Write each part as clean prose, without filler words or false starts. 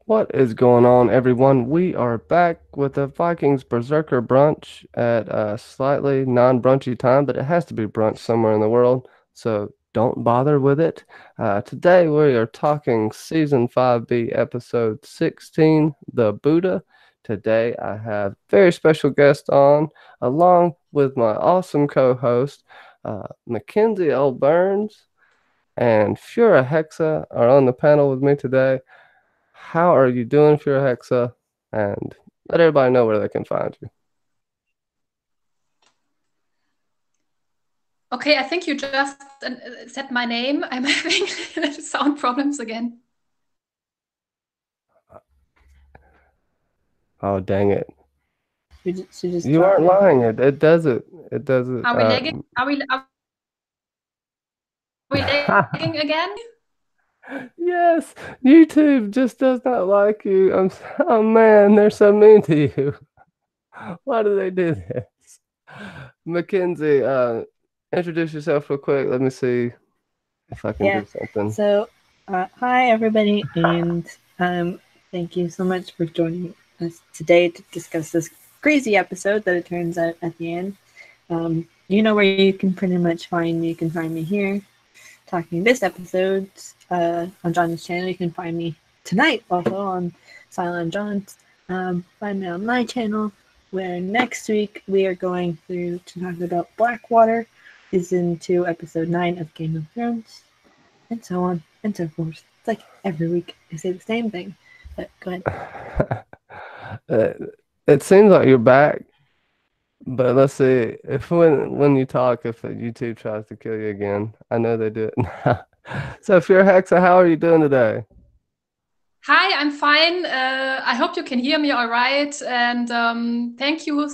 What is going on, everyone? We are back with the Vikings Berserker brunch at a slightly non-brunchy time, but it has to be brunch somewhere in the world, so don't bother with it. Today we are talking Season 5B, Episode 16, The Buddha. Today I have very special guest on, along with my awesome co-host, Mackenzie L. Burns and Fura Hexa are on the panel with me today. How are you doing, Fura Hexa? And let everybody know where they can find you. Okay, I think you just said my name. I'm having sound problems again. Oh, dang it. She just You aren't dropped. lying. It does it. It does it. Are we lagging? Are we lagging again? Yes, YouTube just does not like you. Oh man, they're so mean to you. Why do they do this? Mackenzie, introduce yourself real quick. Let me see if I can Yeah. do something. So, hi everybody, and thank you so much for joining us today to discuss this crazy episode that it turns out at the end. You know where you can pretty much find me. You can find me here talking this episode on John's channel. You can find me tonight also on Silent John's. Find me on my channel, where next week we are going through to talk about Blackwater, season 2, episode 9 of Game of Thrones, and so on and so forth. It's like every week I say the same thing. But go ahead. It seems like you're back, but let's see if when you talk, if YouTube tries to kill you again. I know they do it now. So, if you're Hexa, how are you doing today? Hi, I'm fine. I hope you can hear me all right. And thank you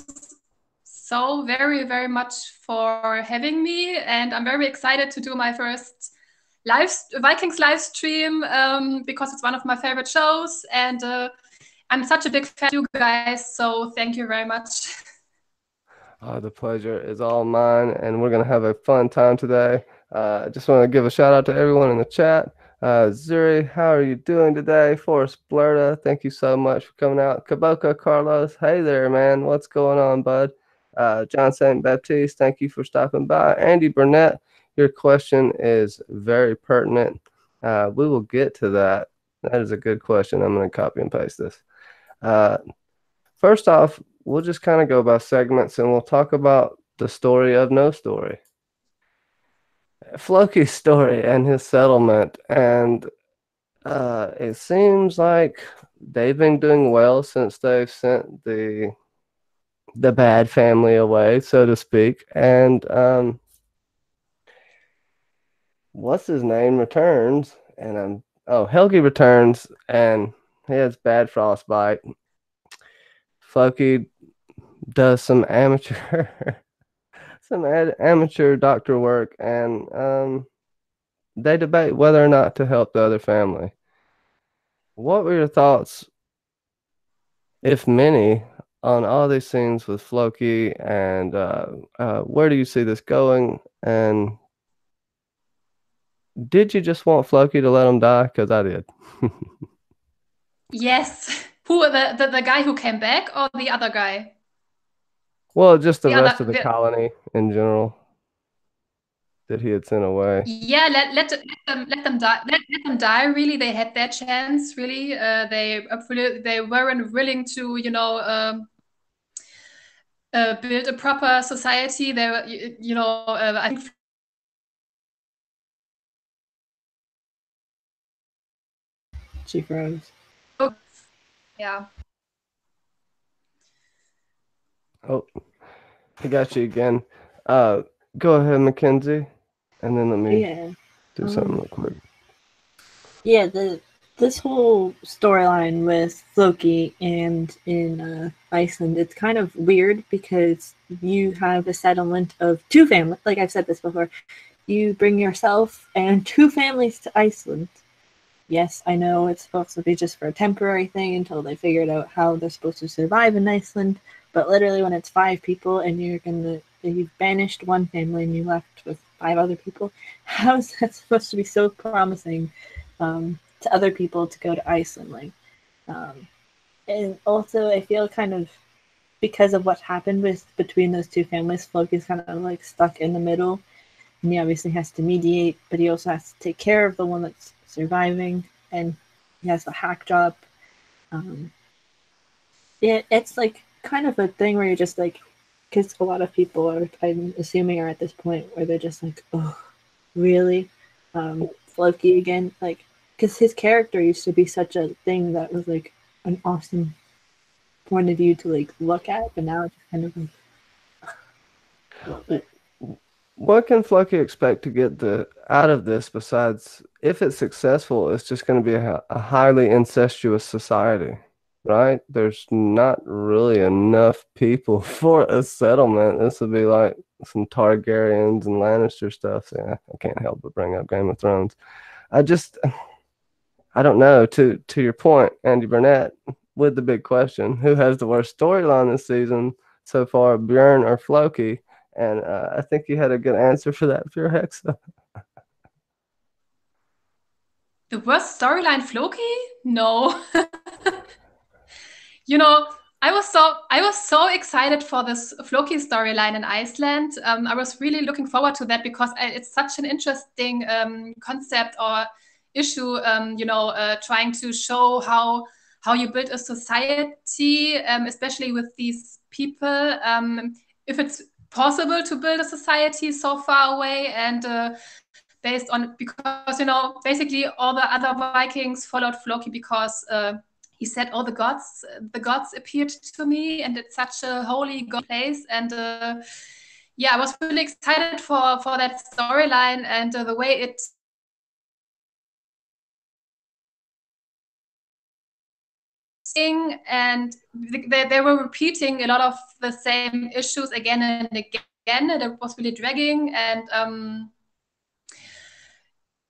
so very, very much for having me. And I'm very excited to do my first Vikings live stream because it's one of my favorite shows. And I'm such a big fan of you guys. So thank you very much. The pleasure is all mine, and we're gonna have a fun time today. I just want to give a shout out to everyone in the chat. Zuri, how are you doing today? Forrest Blurta, thank you so much for coming out. Kaboka Carlos, hey there, man. What's going on, bud? John St. Baptiste, thank you for stopping by. Andy Burnett, your question is very pertinent. We will get to that. That is a good question. I'm going to copy and paste this. First off, we'll just kind of go by segments and we'll talk about the story of no story. Floki's story and his settlement. And it seems like they've been doing well since they've sent the bad family away, so to speak. And what's his name returns, and Helgi returns, and he has bad frostbite. Floki does some amateur amateur doctor work, and they debate whether or not to help the other family. What were your thoughts, if many, on all these scenes with Floki, and where do you see this going? And did you just want Floki to let him die? Because I did. Yes. Who, the guy who came back or the other guy? Well, just the The rest other, of the colony in general that he had sent away. yeah, let them die. Let them die. Really, they had their chance. Really, they weren't willing to, build a proper society. They were, I think. She froze. Yeah. Oh, I got you again. Go ahead, Mackenzie, and then let me Yeah. do something real quick. Yeah, this whole storyline with Floki and in Iceland, it's kind of weird because you have a settlement of two families. Like I've said this before, you bring yourself and two families to Iceland. Yes, I know it's supposed to be just for a temporary thing until they figured out how they're supposed to survive in Iceland. But literally, when it's 5 people and you've banished one family and you left with 5 other people, how is that supposed to be so promising to other people to go to Iceland? Like, And also, I feel kind of because of what happened between those two families, Floki's kind of like stuck in the middle, and he obviously has to mediate, but he also has to take care of the one that's surviving, and he has the hack job. Um, it's like kind of a thing where you're just like, because a lot of people are, I'm assuming, are at this point where they're just like, oh, really, Floki again, like, because his character used to be such a thing that was like an awesome point of view to like look at, but now it's kind of like a little bit. What can Floki expect to get the out of this besides if it's successful, it's just going to be a highly incestuous society, right? There's not really enough people for a settlement. This would be like some Targaryens and Lannister stuff. Yeah, I can't help but bring up Game of Thrones. I just I don't know. To your point, Andy Burnett, with the big question, who has the worst storyline this season so far, Bjorn or Floki? And I think you had a good answer for that, Pure Hexa. The worst storyline, Floki? No. You know, I was so excited for this Floki storyline in Iceland. I was really looking forward to that because it's such an interesting concept or issue. Trying to show how you build a society, especially with these people. If it's possible to build a society so far away and based on because basically all the other Vikings followed Floki because he said, "Oh, the gods appeared to me, and it's such a holy god place." And yeah, I was really excited for that storyline and the way it. And they were repeating a lot of the same issues again and again. And it was really dragging and.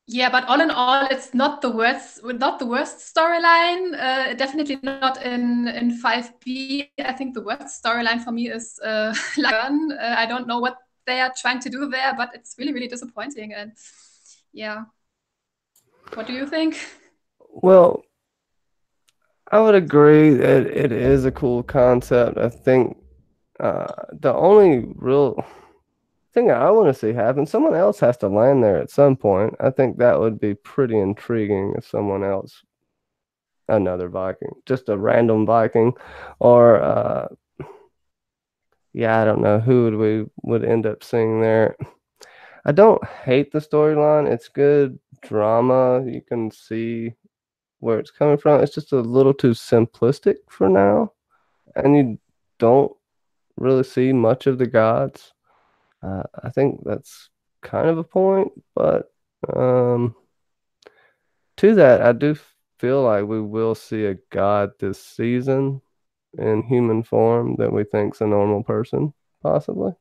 Yeah, but all in all, it's not the worst storyline. Definitely not in 5B. I think the worst storyline for me is Lagertha. I don't know what they are trying to do there, but it's really, really disappointing. And yeah, what do you think? Well, I would agree that it is a cool concept. I think the only real thing I want to see happen, someone else has to land there at some point. I think that would be pretty intriguing if someone else, another Viking, just a random Viking, or yeah, I don't know who we would end up seeing there. I don't hate the storyline. It's good drama. You can see where it's coming from. It's just a little too simplistic for now, and you don't really see much of the gods. I think that's kind of a point, but um, to that, I do feel like we will see a god this season in human form that we think's a normal person, possibly.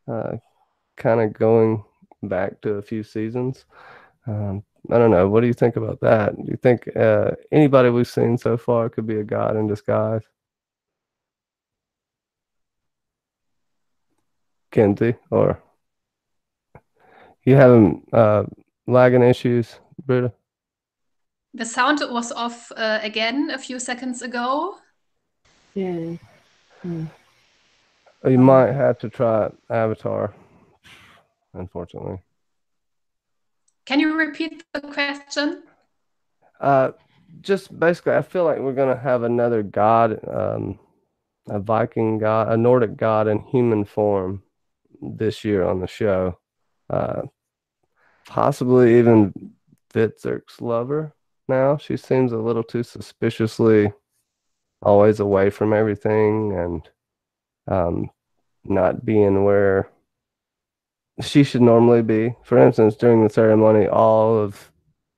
Uh, kind of going back to a few seasons. I don't know. What do you think about that? Do you think anybody we've seen so far could be a god in disguise? Kenzie, or you having lagging issues, Britta? The sound was off again a few seconds ago. Yeah. You might have to try Avatar, unfortunately. Can you repeat the question? Uh, just basically, I feel like we're gonna have another god, a Viking god, a Nordic god in human form this year on the show. Uh, Possibly even Vitzerk's lover. Now she seems a little too suspiciously always away from everything and um, not being where she should normally be. For instance, during the ceremony, all of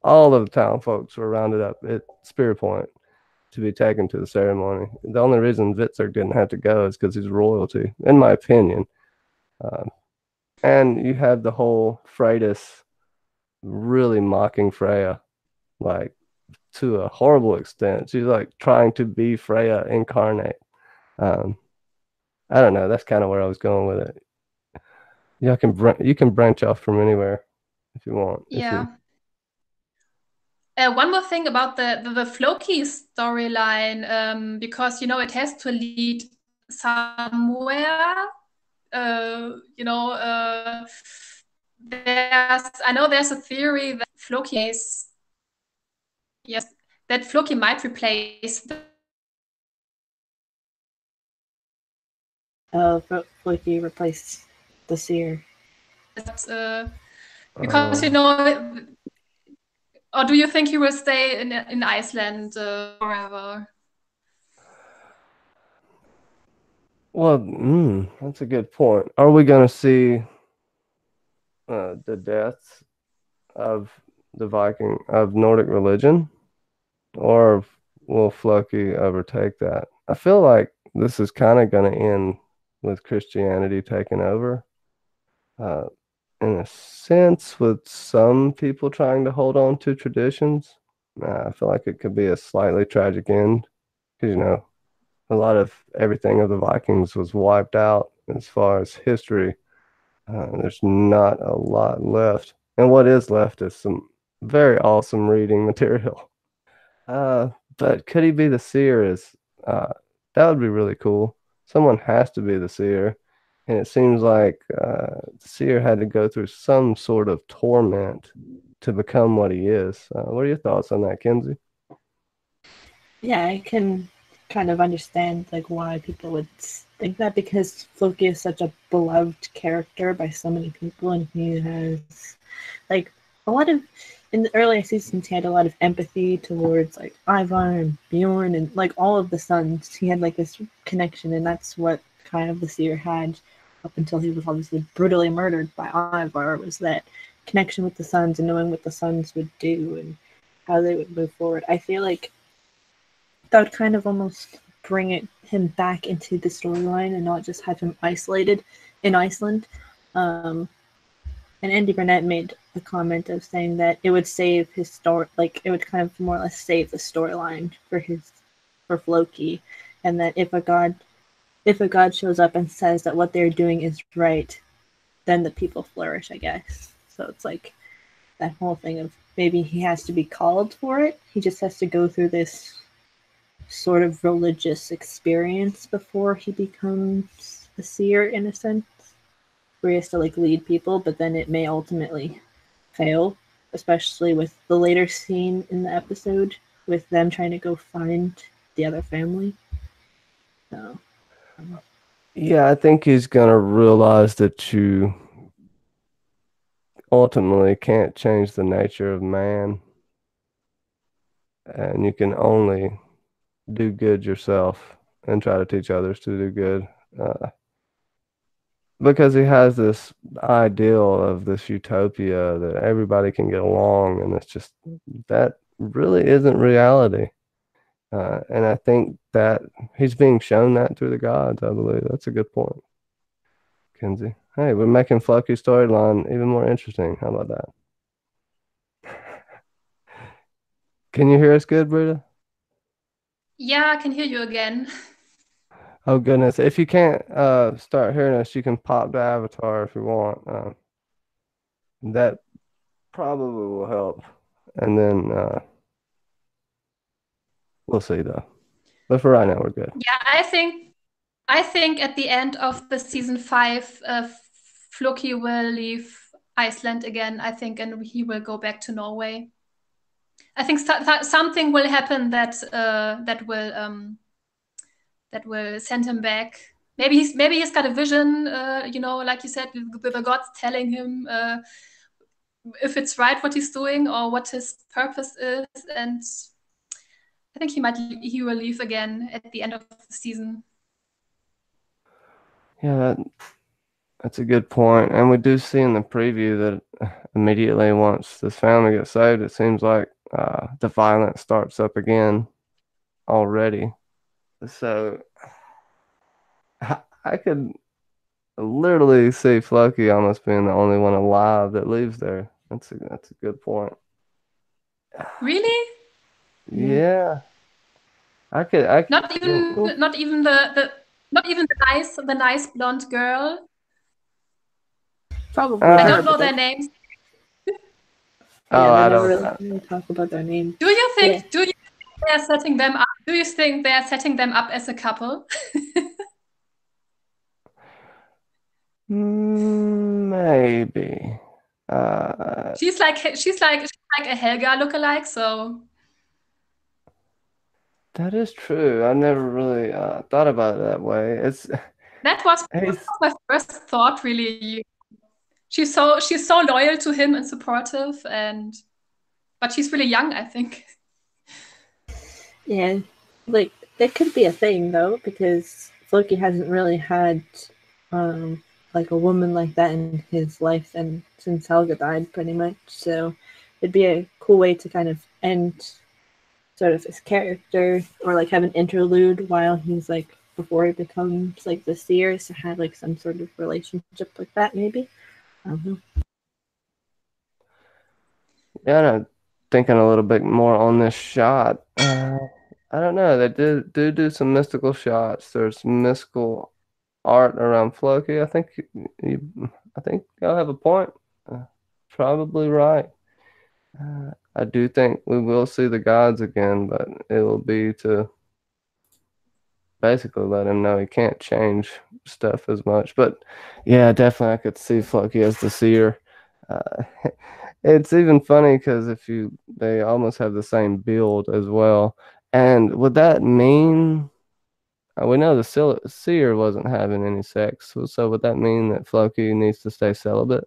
the town folks were rounded up at Spear Point to be taken to the ceremony. The only reason Vitzerk didn't have to go is because he's royalty, in my opinion. Um, and you have the whole Freydis really mocking Freya, like to a horrible extent. She's like trying to be Freya incarnate. Um, I don't know. That's kind of where I was going with it. You can branch off from anywhere if you want. If Yeah. you One more thing about the Floki storyline, because it has to lead somewhere. I know there's a theory that Floki is, yes, that Floki might replace the Floki replaced the seer. because or do you think he will stay in Iceland forever? Well, that's a good point. Are we going to see the death of the of Nordic religion, or will Floki overtake that? I feel like this is kind of going to end with Christianity taking over, uh, in a sense, with some people trying to hold on to traditions. I feel like it could be a slightly tragic end because a lot of everything of the Vikings was wiped out as far as history. There's not a lot left. And what is left is some very awesome reading material. Uh, but could he be the seer? Uh, that would be really cool. Someone has to be the seer. And it seems like the seer had to go through some sort of torment to become what he is. What are your thoughts on that, Kenzie? Yeah, I can kind of understand like why people would think that, because Floki is such a beloved character by so many people, and he has like a lot of, in the earlier seasons he had a lot of empathy towards like Ivar and Bjorn and like all of the sons. He had like this connection, and that's what kind of the seer had up until he was obviously brutally murdered by Ivar, was that connection with the sons and knowing what the sons would do and how they would move forward. I feel like that would kind of almost bring him back into the storyline and not just have him isolated in Iceland. And Andy Burnett made a comment of saying that it would save his story, like it would kind of more or less save the storyline for Floki, and that if a god shows up and says that what they're doing is right, then the people flourish, I guess. So it's like that whole thing of maybe he has to be called for it. He just has to go through this sort of religious experience before he becomes a seer, in a sense, where he has to like lead people, but then it may ultimately fail, especially with the later scene in the episode with them trying to go find the other family. So Yeah, I think he's gonna realize that you ultimately can't change the nature of man, and you can only do good yourself and try to teach others to do good. Because he has this ideal of this utopia that everybody can get along, and it's just that really isn't reality. And I think that he's being shown that through the gods, I believe. That's a good point, Kenzie. Hey, we're making Floki's storyline even more interesting. How about that? Can you hear us good, Brita? Yeah, I can hear you again. Oh goodness. If you can't start hearing us, you can pop the avatar if you want. That probably will help. And then we'll see though. But for right now, we're good. Yeah, I think at the end of the season 5, Floki will leave Iceland again, I think, and he will go back to Norway. I think something will happen that will send him back. Maybe he's got a vision, like you said, the gods telling him if it's right what he's doing or what his purpose is, and I think he will leave again at the end of the season. Yeah, that's a good point. And we do see in the preview that immediately once this family gets saved, it seems like the violence starts up again already. So I could literally see Floki almost being the only one alive that leaves there. That's a good point. Really? Yeah. I could Not even the nice blonde girl. probably I her, don't know but their names. Yeah, Oh, they I never don't. really talk about their name. Do you Yeah. think they're setting them up? Do you think they're setting them up as a couple? Maybe. Uh, She's like a Helga lookalike, so that is true. I never really thought about it that way. that He's, was my first thought really. She's so loyal to him and supportive, and but she's really young, I think. Yeah, like that could be a thing though, because Floki hasn't really had like a woman like that in his life and since Helga died pretty much. So it'd be a cool way to kind of end sort of his character or like have an interlude while he's like before he becomes like the seer to have like some sort of relationship like that maybe. I don't know. yeah, I'm thinking a little bit more on this shot. I don't know. They do some mystical shots. There's mystical art around Floki. I think y'all have a point. Probably right. I do think we will see the gods again, but it will be to basically let him know he can't change stuff as much. But yeah, definitely I could see Floki as the seer. Uh, it's even funny because they almost have the same build as well. And would that mean we know the seer wasn't having any sex, so would that mean that Floki needs to stay celibate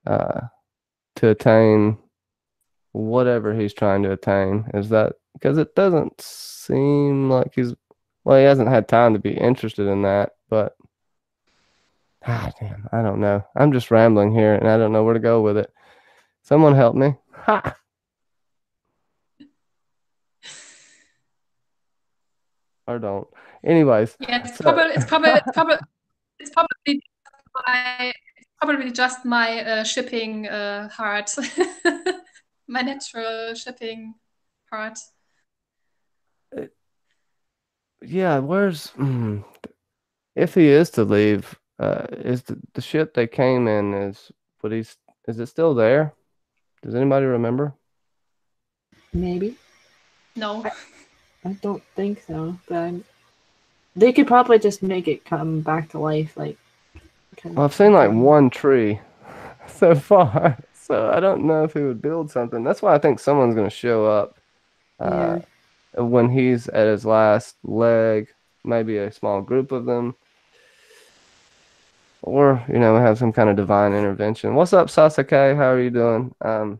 uh, to attain whatever he's trying to attain? Is that because it doesn't seem like he hasn't had time to be interested in that, but damn, I don't know. I'm just rambling here and I don't know where to go with it. Someone help me. Ha! Or don't. Anyways, Yeah, so it's probably just my shipping heart, my natural shipping heart. yeah, if he is to leave, is the ship they came in would he is it still there? Does anybody remember? Maybe. No. I, I don't think so, but they could probably just make it come back to life, like kind Well, of I've seen like Bjorn. one tree so far, so I don't know if he would build something. That's why I think someone's going to show up uh, Yeah, when he's at his last leg, maybe a small group of them, or have some kind of divine intervention. What's up, Sasuke? How are you doing? I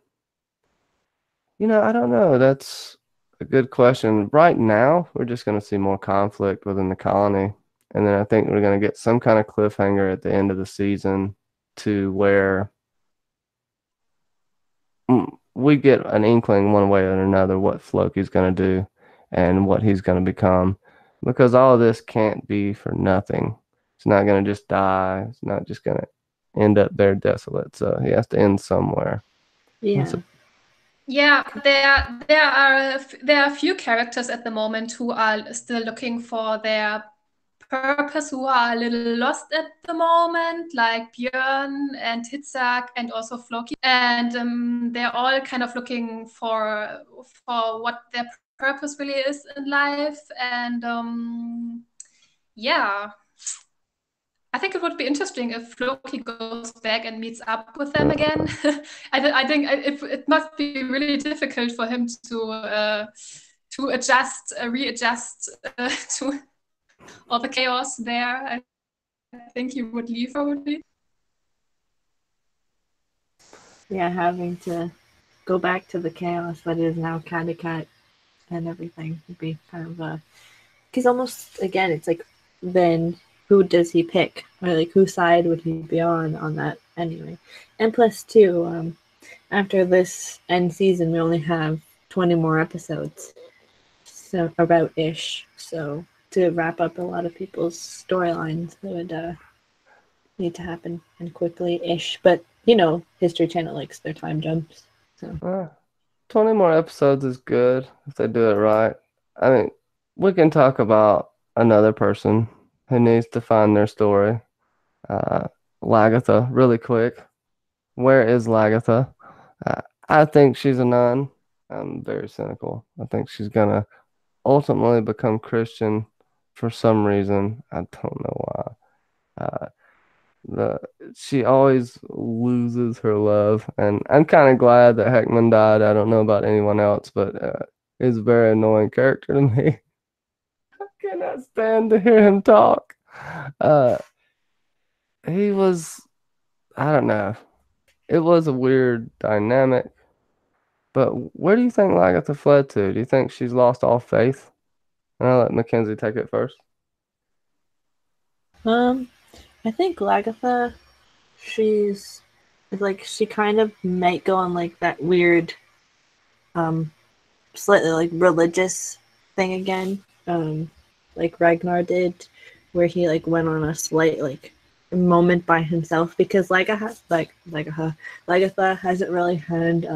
don't know. That's a good question. Right now, we're just going to see more conflict within the colony. And then I think we're going to get some kind of cliffhanger at the end of the season to where we get an inkling one way or another what Floki's going to do and what he's going to become. Because all of this can't be for nothing. It's not going to just die. It's not just going to end up there desolate. So he has to end somewhere. What's yeah, it? Yeah, there are a few characters at the moment who are still looking for their purpose, who are a little lost at the moment, like Bjorn and Hitzak and also Floki. And they're all kind of looking for what their purpose really is in life. And yeah, I think it would be interesting if Floki goes back and meets up with them again. I think it must be really difficult for him to readjust to all the chaos there. I think he would leave probably. yeah. Having to go back to the chaos that is now Kattegat and everything would be kind of because almost again it's like then who does he pick or like whose side would he be on that anyway, and plus two after this end season we only have 20 more episodes so about ish, so to wrap up a lot of people's storylines that would need to happen and quickly ish, but History Channel likes their time jumps, so 20 more episodes is good if they do it right. I mean, we can talk about another person who needs to find their story. Uh, Lagertha, really quick. Where is Lagertha? I think she's a nun. I'm very cynical. I think she's gonna ultimately become Christian for some reason. I don't know why. Uh, the she always loses her love, and I'm kind of glad that Heckman died. I don't know about anyone else, but he's a very annoying character to me. I cannot stand to hear him talk. Uh, he was, I don't know. It was a weird dynamic, but where do you think Lagertha fled to? Do you think she's lost all faith? And I'll let Mackenzie take it first. Um, I think Lagertha, she's like she kind of might go on like that weird, um, slightly like religious thing again, like Ragnar did, where he like went on a slight like moment by himself because Lagertha hasn't really had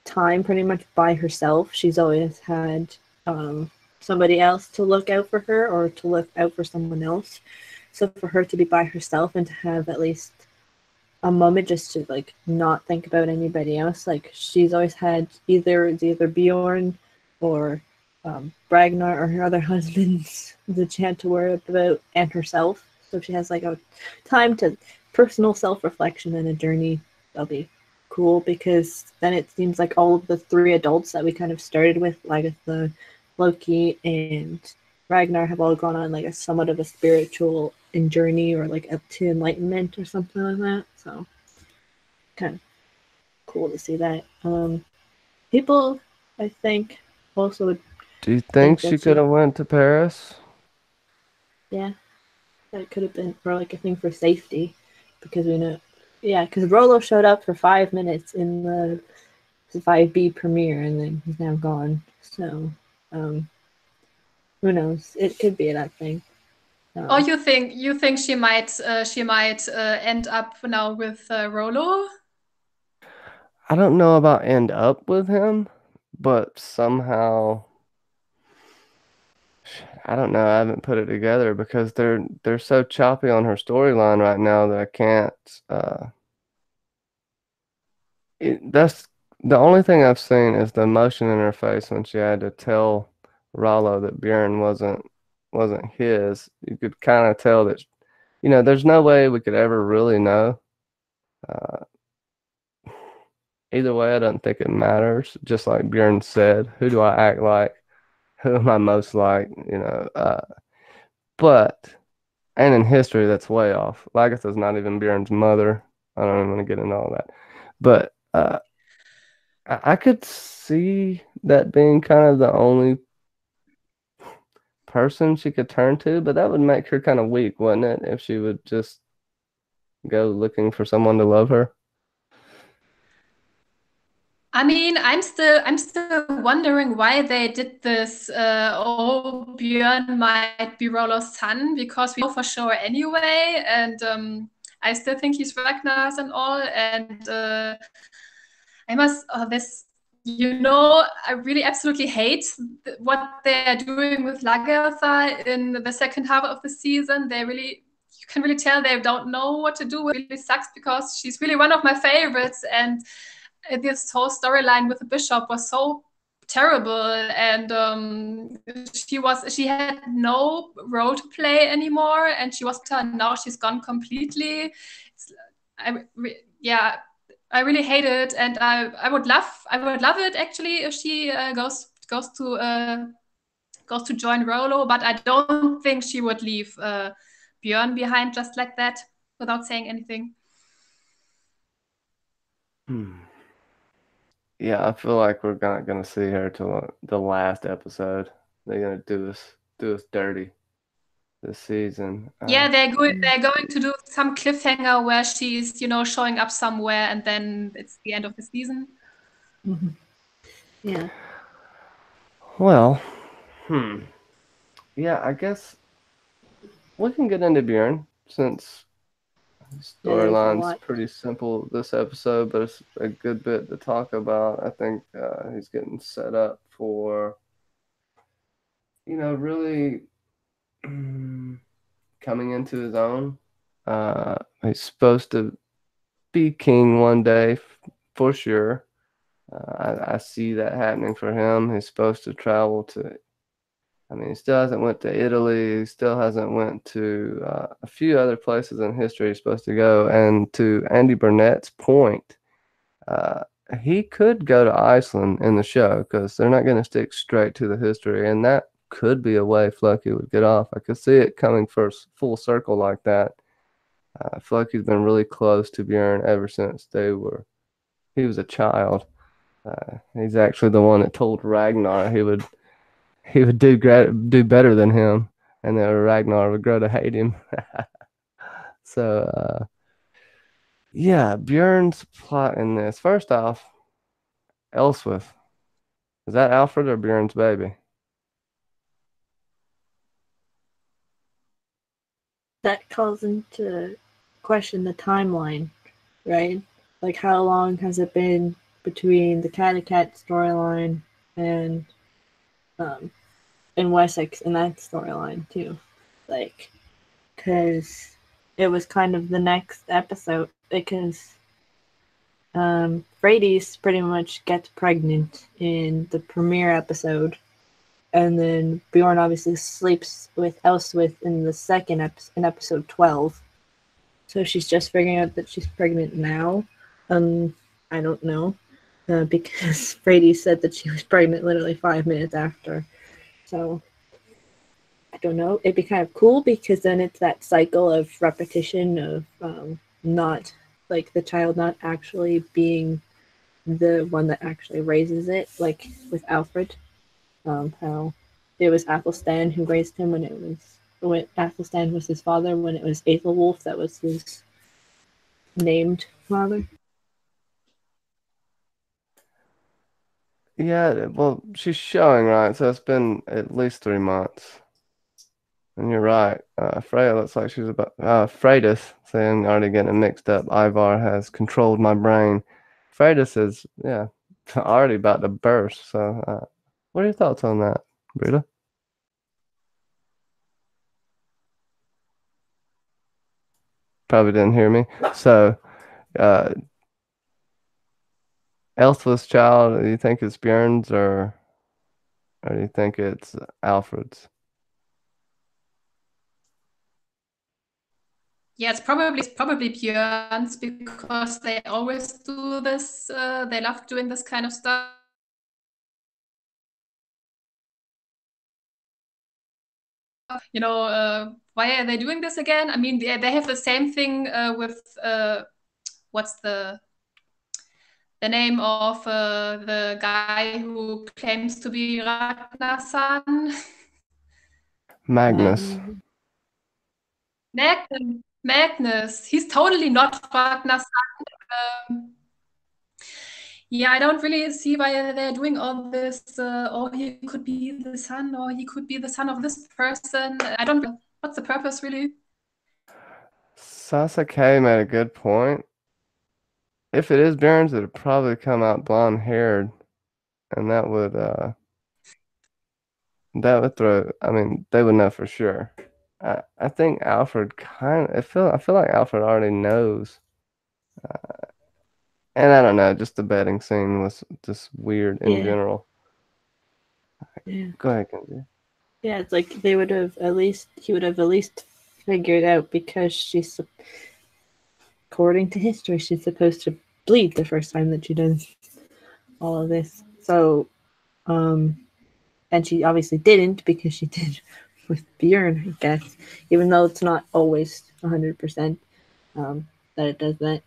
time pretty much by herself. She's always had um, somebody else to look out for her or to look out for someone else. So for her to be by herself and to have at least a moment just to like not think about anybody else, like she's always had either Bjorn or Ragnar or her other husbands the chance to worry about and herself. So if she has like a time to personal self reflection and a journey, that'll be cool because then it seems like all of the three adults that we kind of started with, like the Floki and Ragnar, have all gone on like a somewhat of a spiritual journey or like up to enlightenment or something like that. So kind of cool to see that. People, I think, also would Do you think think she that could she, have went to Paris? yeah, that could have been for like a thing for safety because we know, yeah, because Rolo showed up for 5 minutes in the 5B premiere and then he's now gone. So, um, who knows? It could be that thing. Or Um, you think she might end up now with Rolo? I don't know about end up with him, but somehow I don't know. I haven't put it together because they're so choppy on her storyline right now that I can't. That's the only thing I've seen is the emotion in her face when she had to tell Rollo that Bjorn wasn't his. You could kind of tell that, there's no way we could ever really know. Uh, Either way, I don't think it matters. Just like Bjorn said, who do I act like? Who am I most like? But and in history, that's way off. Lagertha's not even Bjorn's mother. I don't even want to get into all that. But I could see that being kind of the only person she could turn to, but that would make her kind of weak, wouldn't it? If she would just go looking for someone to love her. I mean, I'm still wondering why they did this. Oh, Björn might be Rollo's son because we know for sure anyway, and I still think he's Ragnar's and all. And I must this. I really absolutely hate what they are doing with Lagertha in the second half of the season. You can really tell they don't know what to do. It really sucks because she's really one of my favorites, and this whole storyline with the bishop was so terrible, and she had no role to play anymore, and she was now she's gone completely. Yeah, I really hate it, and I would love it actually if she goes to join Rolo, but I don't think she would leave Björn behind just like that without saying anything. Hmm. Yeah, I feel like we're not gonna see her till the last episode. They're gonna do us dirty this season. Yeah, they're going to do some cliffhanger where she's, showing up somewhere and then it's the end of the season. yeah, Well, hmm. Yeah, I guess we can get into Bjorn since his yeah, there's a storyline's lot. pretty simple this episode, but it's a good bit to talk about. I think he's getting set up for, really coming into his own. He's supposed to be king one day, for sure. I see that happening for him. He's supposed to travel to. I mean, he still hasn't went to Italy. He still hasn't went to a few other places in history he's supposed to go. And to Andy Burnett's point, uh, he could go to Iceland in the show because they're not going to stick straight to the history, and that could be a way Floki would get off. I could see it coming first full circle like that. Floki's been really close to Bjorn ever since he was a child. He's actually the one that told Ragnar he would do better than him, and then Ragnar would grow to hate him. So yeah, Bjorn's plot in this. First off, Elswith, is that Alfred or Bjorn's baby? That calls into question the timeline, right? Like, how long has it been between the Kattegat storyline and um, in Wessex and that storyline too? Like, because it was kind of the next episode. Because Freydis pretty much gets pregnant in the premiere episode, and then Bjorn obviously sleeps with Elswith in the second in episode 12. So she's just figuring out that she's pregnant now. I don't know, because Brady said that she was pregnant literally 5 minutes after. So I don't know. It'd be kind of cool because then it's that cycle of repetition of not like the child not actually being the one that actually raises it, like with Alfred. How it was Athelstan who raised him when Athelstan was his father, when it was Aethelwulf that was his named father. Yeah, well, she's showing, right? So it's been at least 3 months. And you're right. Freya looks like she's about Freydis, saying already getting it mixed up. Ivar has controlled my brain. Freydis is, yeah, already about to burst. So, what are your thoughts on that, Brita? Probably didn't hear me. So, uh, Elfless child, do you think it's Bjorn's or do you think it's Alfred's? Yeah, it's probably Björn's because they always do this. They love doing this kind of stuff. Why are they doing this again? I mean, they have the same thing with what's the name of the guy who claims to be Ragnar's son? Magnus. Magnus. He's totally not Ragnar's son. Yeah, I don't really see why they're doing all this. Or he could be the son, or he could be the son of this person. I don't. What's the purpose, really? Sasaki made a good point. If it is Bjorn's, it'd probably come out blonde haired, and that would throw. I mean, they would know for sure. I think Alfred I feel like Alfred already knows, and I don't know. Just the betting scene was just weird in Yeah. general. Yeah. Go ahead, Kenzie. Yeah, it's like he would have at least figured out, because she's, according to history, she's supposed to bleed the first time that she does all of this. So, and she obviously didn't, because she did with Bjorn, I guess, even though it's not always 100% that it does that.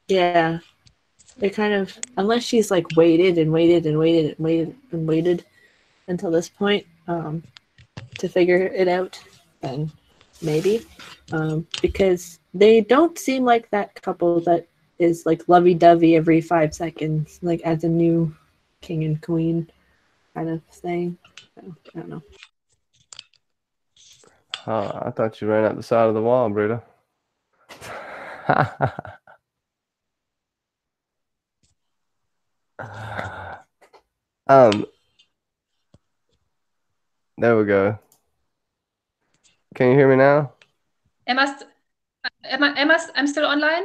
Yeah, it kind of, unless she's like waited and waited and waited and waited and waited until this point to figure it out, then maybe. Because they don't seem like that couple that is like lovey-dovey every 5 seconds, like as a new king and queen kind of thing. So, I don't know. Oh, I thought you ran up the side of the wall, Brita. um, there we go. Can you hear me now? I'm still online.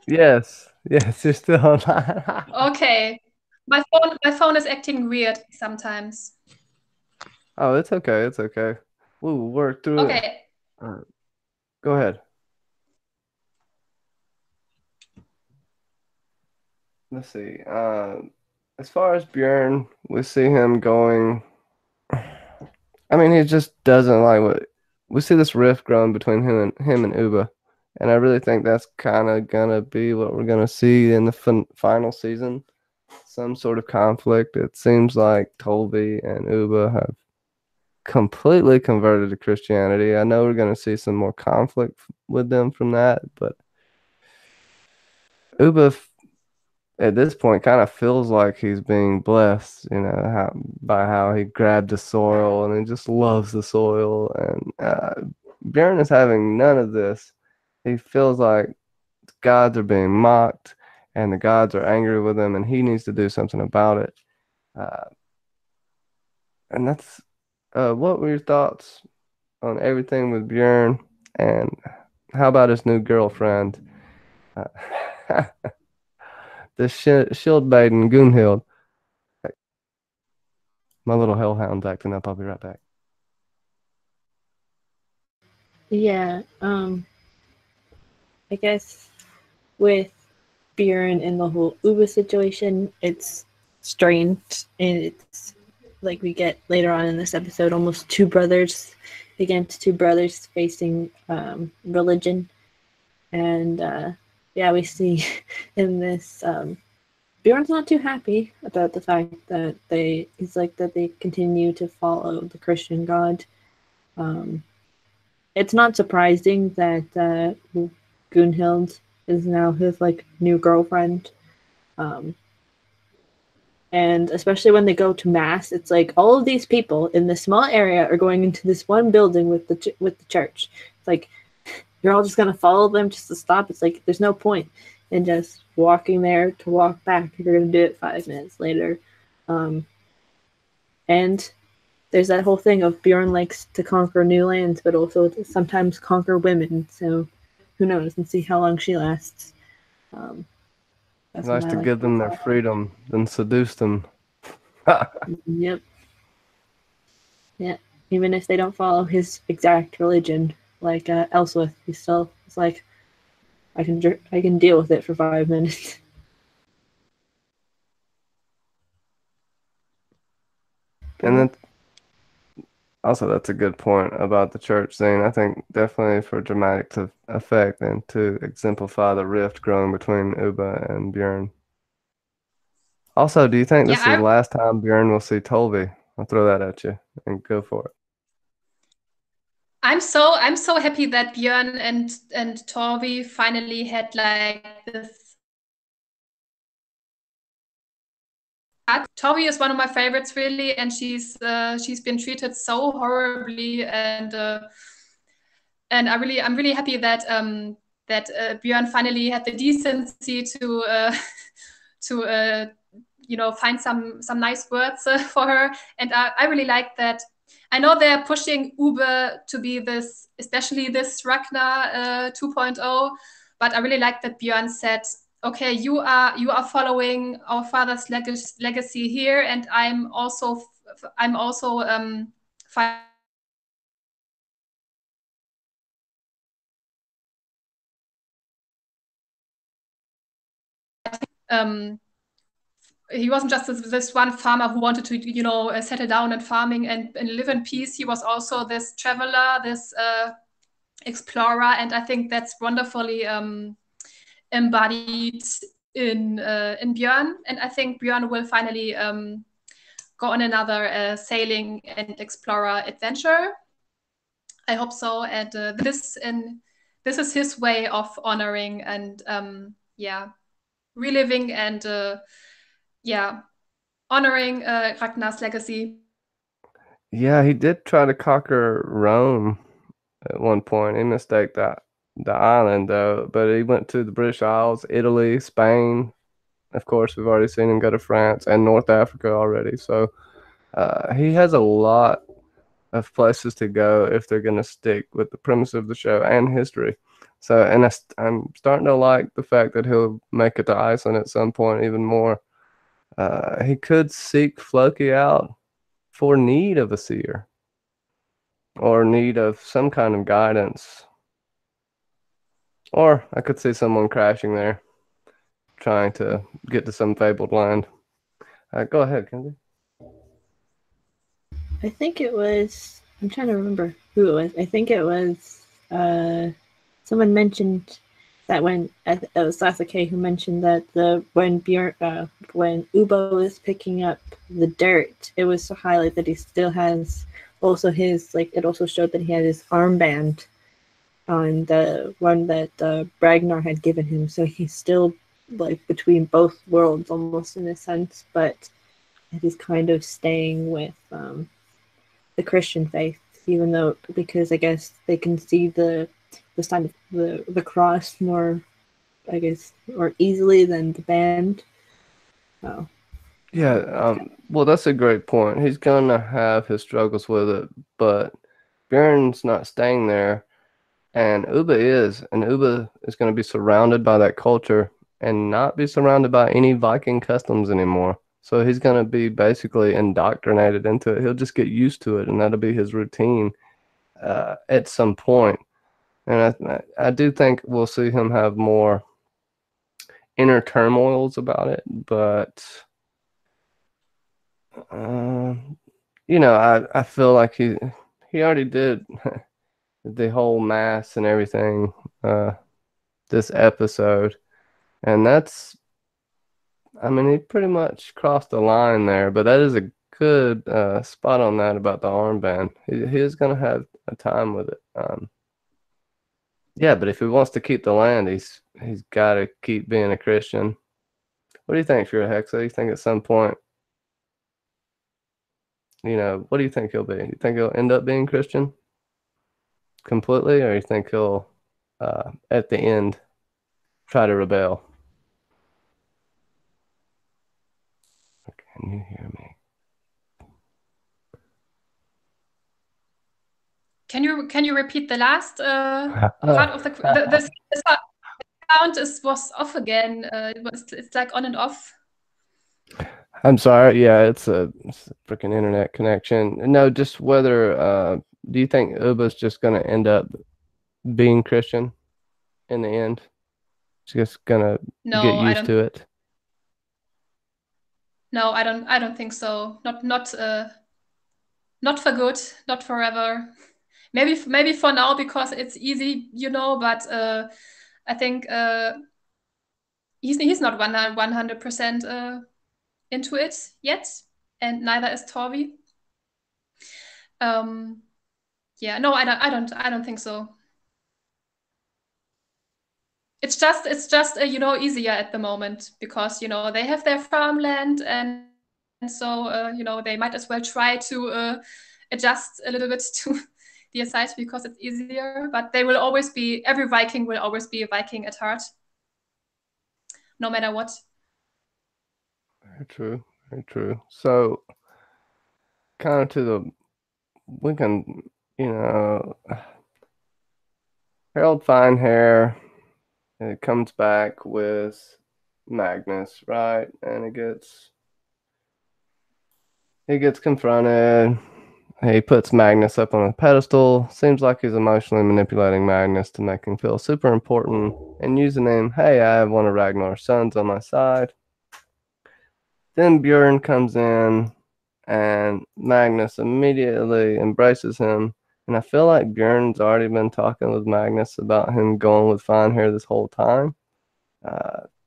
Yes, Yes, you're still online. Okay. My phone is acting weird sometimes. Oh, it's okay. It's okay. We'll work through it. Okay. Uh, Go ahead. Let's see. As far as Bjorn, we see him going. I mean, he just doesn't like what we see this rift growing between him and Uba, and I really think that's kind of gonna be what we're gonna see in the final season. Some sort of conflict. It seems like Tolvi and Uba have completely converted to Christianity. I know we're gonna see some more conflict with them from that, but Uba at this point kind of feels like he's being blessed, by how he grabbed the soil and he just loves the soil. And Bjorn is having none of this. He feels like the gods are being mocked and the gods are angry with him and he needs to do something about it. Uh, and that's what were your thoughts on everything with Bjorn? And how about his new girlfriend? Uh, the shield maiden Gunhild. My little hellhound's acting up. I'll be right back. Yeah, I guess with Bjorn and the whole Uba situation, it's strange, and it's like we get later on in this episode, almost two brothers against two brothers facing religion, and yeah, we see in this Bjorn's not too happy about the fact that they continue to follow the Christian God. Um, it's not surprising that Gunhild is now his like new girlfriend. Um, and especially when they go to mass, it's like all of these people in this small area are going into this one building with the church. It's like you're all just gonna follow them just to stop. It's like there's no point in just walking there to walk back. You're gonna do it 5 minutes later. And there's that whole thing of Bjorn likes to conquer new lands, but also to sometimes conquer women. So who knows? And see how long she lasts. Um, He that's what likes I to like. give them their freedom, then seduce them. Yep. Yeah. Even if they don't follow his exact religion, like Elsworth, he still is like, I can deal with it for 5 minutes. And then also that's a good point about the church scene. I think definitely for dramatic to effect and to exemplify the rift growing between Uba and Bjorn. Also, do you think this is the Yeah, last time Bjorn will see Tolvi? I'll throw that at you and go for it. I'm so happy that Björn and Torvi finally had like this. Torvi is one of my favorites, really, and she's been treated so horribly, and I'm really happy that Björn finally had the decency to to find some nice words for her, and I really like that. I know they're pushing Uber to be this, especially this Ragnar 2.0, but I really like that Björn said, "Okay, you are following our father's legacy here, and I'm also um, he wasn't just this one farmer who wanted to, settle down in farming and live in peace. He was also this traveler, this explorer, and I think that's wonderfully embodied in Björn. And I think Björn will finally go on another sailing and explorer adventure. I hope so. And this is his way of honoring and reliving and yeah, honoring Ragnar's legacy. Yeah, he did try to conquer Rome at one point. He mistaked the island though, but he went to the British Isles, Italy, Spain. Of course, we've already seen him go to France and North Africa already. So he has a lot of places to go if they're going to stick with the premise of the show and history. So, and I'm starting to like the fact that he'll make it to Iceland at some point even more. He could seek Floki out for need of a seer or need of some kind of guidance. Or I could see someone crashing there, trying to get to some fabled land. Go ahead, Kenzie. I think it was. I'm trying to remember who it was. I think it was. Someone mentioned that when it was Sasuke who mentioned that when Ubo was picking up the dirt, it was to highlight that he still has also his it also showed that he had his armband on the one that Ragnar had given him, so he's still between both worlds almost in a sense, but he's kind of staying with the Christian faith, even though because I guess they can see the sign of the cross more, I guess, more easily than the band. Oh. Yeah, well, that's a great point. He's gonna have his struggles with it, but Bjorn's not staying there, and Uba is gonna be surrounded by that culture and not be surrounded by any Viking customs anymore. So he's gonna be basically indoctrinated into it. He'll just get used to it, and that'll be his routine at some point. And I do think we'll see him have more inner turmoils about it, but I feel like he already did the whole mass and everything this episode, and I mean, he pretty much crossed the line there, but that is a good spot on that about the armband. He is going to have a time with it. Yeah, but if he wants to keep the land, he's got to keep being a Christian. What do you think, Shira Hexa? You think at some point, what do you think he'll be? You think he'll end up being Christian completely, or you think he'll, at the end, try to rebel? Can you hear me? Can you repeat the last part of the sound was off again. It's like on and off. I'm sorry. Yeah, it's a freaking internet connection. No, just whether do you think Uba's just gonna end up being Christian in the end? Just gonna get No, I used don't. to it. No, I don't think so. Not for good, not forever. Maybe for now because it's easy, But I think he's not 100% into it yet, and neither is Torvi. Yeah, no, I don't think so. It's just easier at the moment because they have their farmland, and so they might as well try to adjust a little bit to the size because it's easier. But they will always be every Viking will always be a Viking at heart, no matter what. Very true. Very true. So, kind of to the we can Harold Finehair. It comes back with Magnus, right? And he gets confronted. He puts Magnus up on a pedestal. Seems like he's emotionally manipulating Magnus to make him feel super important and using him. Hey, I have one of Ragnar's sons on my side. Then Bjorn comes in and Magnus immediately embraces him. And I feel like Bjorn's already been talking with Magnus about him going with Finehair this whole time.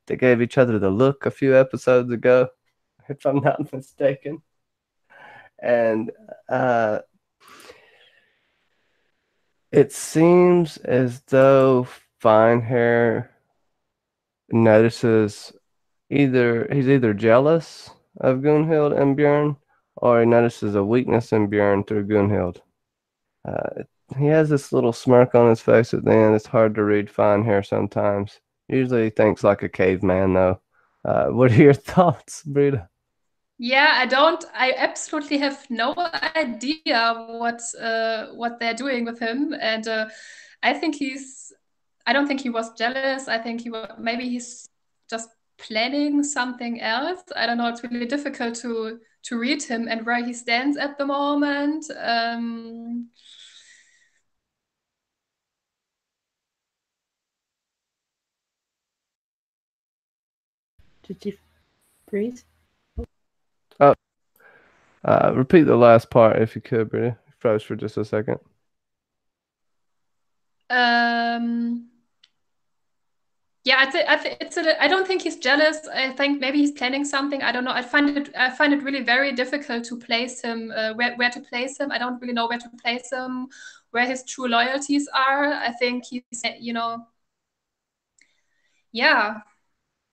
They gave each other the look a few episodes ago, if I'm not mistaken. And it seems as though Finehair notices he's either jealous of Gunhild and Bjorn, or he notices a weakness in Bjorn through Gunhild. He has this little smirk on his face at the end. It's hard to read Finehair sometimes. Usually he thinks like a caveman, though. What are your thoughts, Brita? Yeah, I absolutely have no idea what they're doing with him, and I think he's I don't think he was jealous. I think maybe he's just planning something else. I don't know. It's really difficult to read him and where he stands at the moment. Did you freeze? Oh, repeat the last part if you could, Brittany. Froze for just a second. Yeah, I don't think he's jealous. I think maybe he's planning something. I don't know. I find it really very difficult to place him, where to place him. I don't really know where to place him, where his true loyalties are. I think he's, yeah,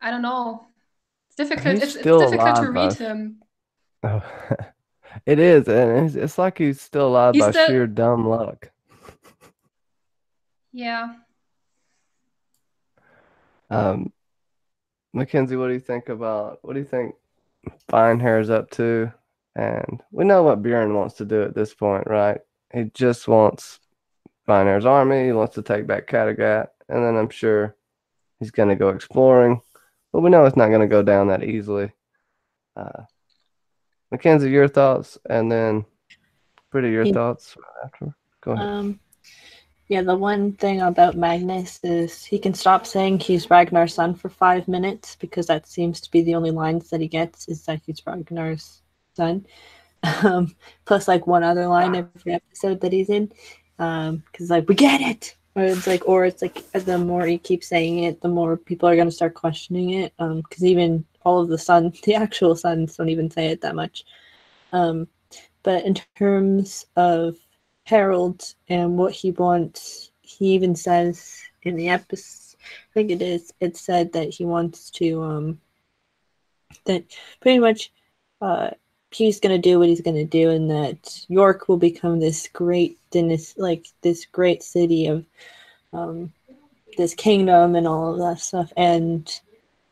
I don't know. It's difficult. He's It's still difficult to alive read by. him. Oh, it is, and it's like he's still alive He's by still, sheer dumb luck. yeah. Um, Mackenzie, what do you think Finehair's up to? And we know what Bjorn wants to do at this point, right? He just wants Finehair's army. He wants to take back Kattegat, and then I'm sure he's going to go exploring. But we know it's not going to go down that easily. Uh, Mackenzie, your thoughts, and then Britta, your He, thoughts after. Go ahead. yeah, the one thing about Magnus is he can stop saying he's Ragnar's son for 5 minutes because that seems to be the only lines that he gets is that he's Ragnar's son. Plus like one other line every episode that he's in. Because like we get it, or it's like the more he keeps saying it, the more people are gonna start questioning it. Because even all of the actual sons, don't even say it that much. But in terms of Harold and what he wants, he even says in the episode, I think it said that he wants to, that pretty much he's going to do what he's going to do, and that York will become this great like this great city of this kingdom and all of that stuff. And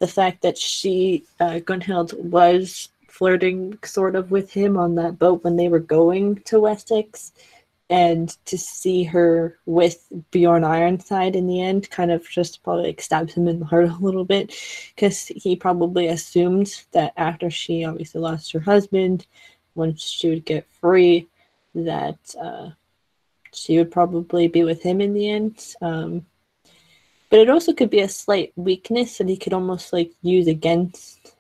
the fact that Gunhild was flirting sort of with him on that boat when they were going to Wessex, and to see her with Bjorn Ironside in the end kind of just probably like stabs him in the heart a little bit, because he probably assumed that after she obviously lost her husband, once she would get free, that she would probably be with him in the end. But it also could be a slight weakness that he could almost like use against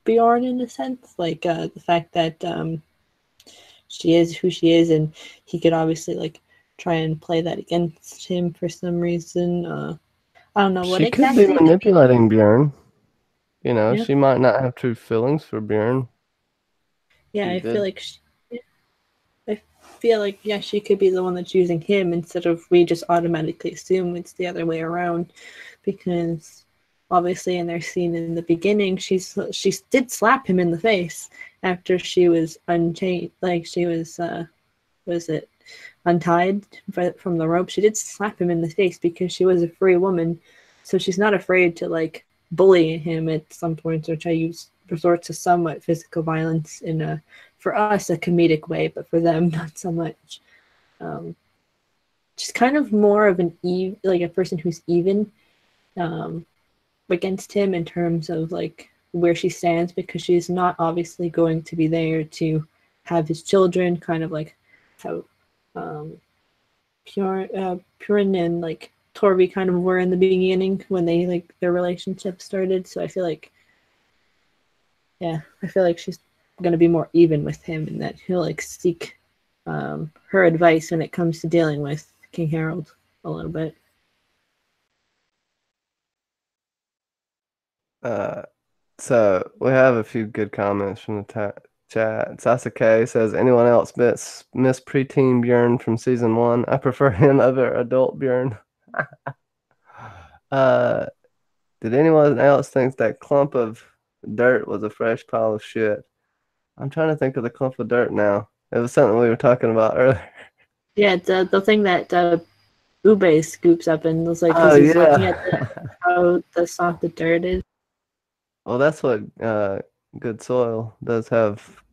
Bjorn in a sense, like the fact that she is who she is, and he could obviously like try and play that against him for some reason. I don't know what She could be exactly. manipulating Bjorn. Yeah, She might not have true feelings for Bjorn. yeah. She I feel could. like yeah, she could be the one that's using him instead of we just automatically assume it's the other way around, because obviously in their scene in the beginning, she did slap him in the face after she was unchained, like she was it untied from the rope. She did slap him in the face because she was a free woman, so she's not afraid to like bully him at some points or try to resort to somewhat physical violence in a, for us, a comedic way, but for them not so much. She's kind of more of like a person who's even um, against him in terms of like where she stands, because she's not obviously going to be there to have his children, kind of like how Purin and like Torby kind of were in the beginning when they like their relationship started. So I feel like, yeah, I feel like she's gonna be more even with him, and that he'll like seek her advice when it comes to dealing with King Harold a little bit. Uh, so we have a few good comments from the chat. Sasuke says, anyone else miss preteen Bjorn from season one? I prefer him over adult Bjorn. uh, did anyone else think that clump of dirt was a fresh pile of shit? I'm trying to think of the clump of dirt now. It was something we were talking about earlier. Yeah, the thing that Ube scoops up and was like, Oh because he's looking at yeah. how the soft the dirt is. Well, that's what good soil does have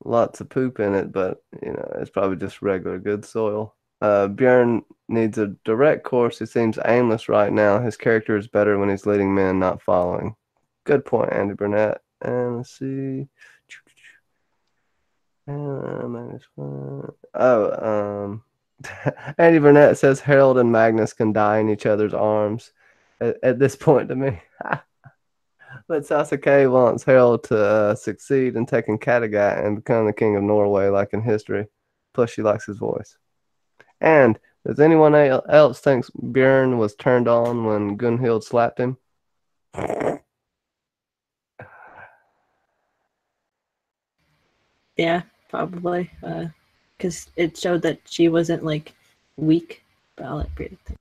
lots of poop in it, but it's probably just regular good soil. Bjorn needs a direct course. He seems aimless right now. His character is better when he's leading men, not following. Good point, Andy Burnett. And let's see. Andy Burnett says Harold and Magnus can die in each other's arms at this point to me. But Sasuke wants Harold to succeed in taking Kattegat and become the king of Norway like in history. Plus, she likes his voice. And does anyone else think Bjorn was turned on when Gunhild slapped him? Yeah, probably. Because it showed that she wasn't like weak. But I'll let Brita think.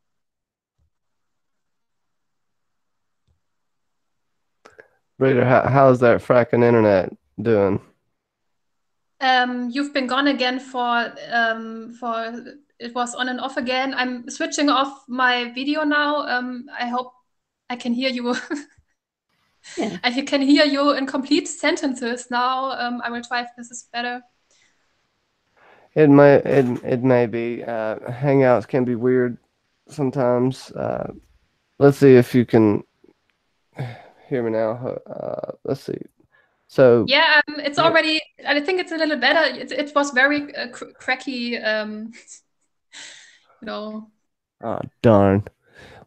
Reader, how's that fracking internet doing? You've been gone again for it was on and off again. I'm switching off my video now. I hope I can hear you. Yeah. I can hear you in complete sentences now. I will try if this is better. It may be. Hangouts can be weird sometimes. Let's see if you can hear me now. Let's see. So yeah, it's already. I think it's a little better. It was very cracky. Oh darn.